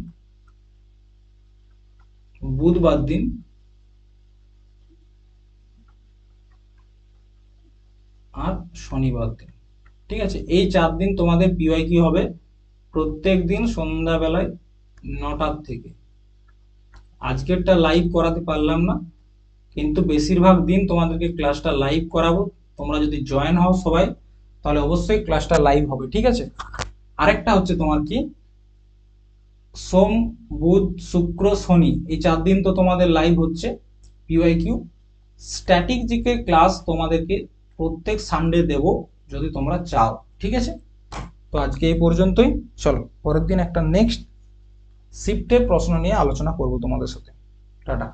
বুধবার দিন, আর শনিবার দিন। ঠিক আছে। এই 4 দিন তোমাদের পিওয়াই কিউ হবে, প্রত্যেক দিন সন্ধ্যাবেলায় 9টার থেকে। আজকেরটা লাইভ করাতে পারলাম না, কিন্তু বেশিরভাগ দিন তোমাদেরকে ক্লাসটা লাইভ করাবো। তোমরা যদি জয়েন হও সবাই, তাহলে অবশ্যই ক্লাসটা লাইভ হবে, ঠিক আছে। আরেকটা হচ্ছে তোমার কি, সোম, বুধ, শুক্র, শনি, এই 4 দিন তো তোমাদের লাইভ হচ্ছে পিওয়াইকিউ। স্ট্যাটিক জিকে ক্লাস তোমাদেরকে প্রত্যেক সানডে দেব, যদি তোমরা চাও, ঠিক আছে। তো আজকে এই পর্যন্তই। চলো পরের দিন একটা নেক্সট শিফটের প্রশ্ন নিয়ে আলোচনা করব তোমাদের সাথে। টাটা।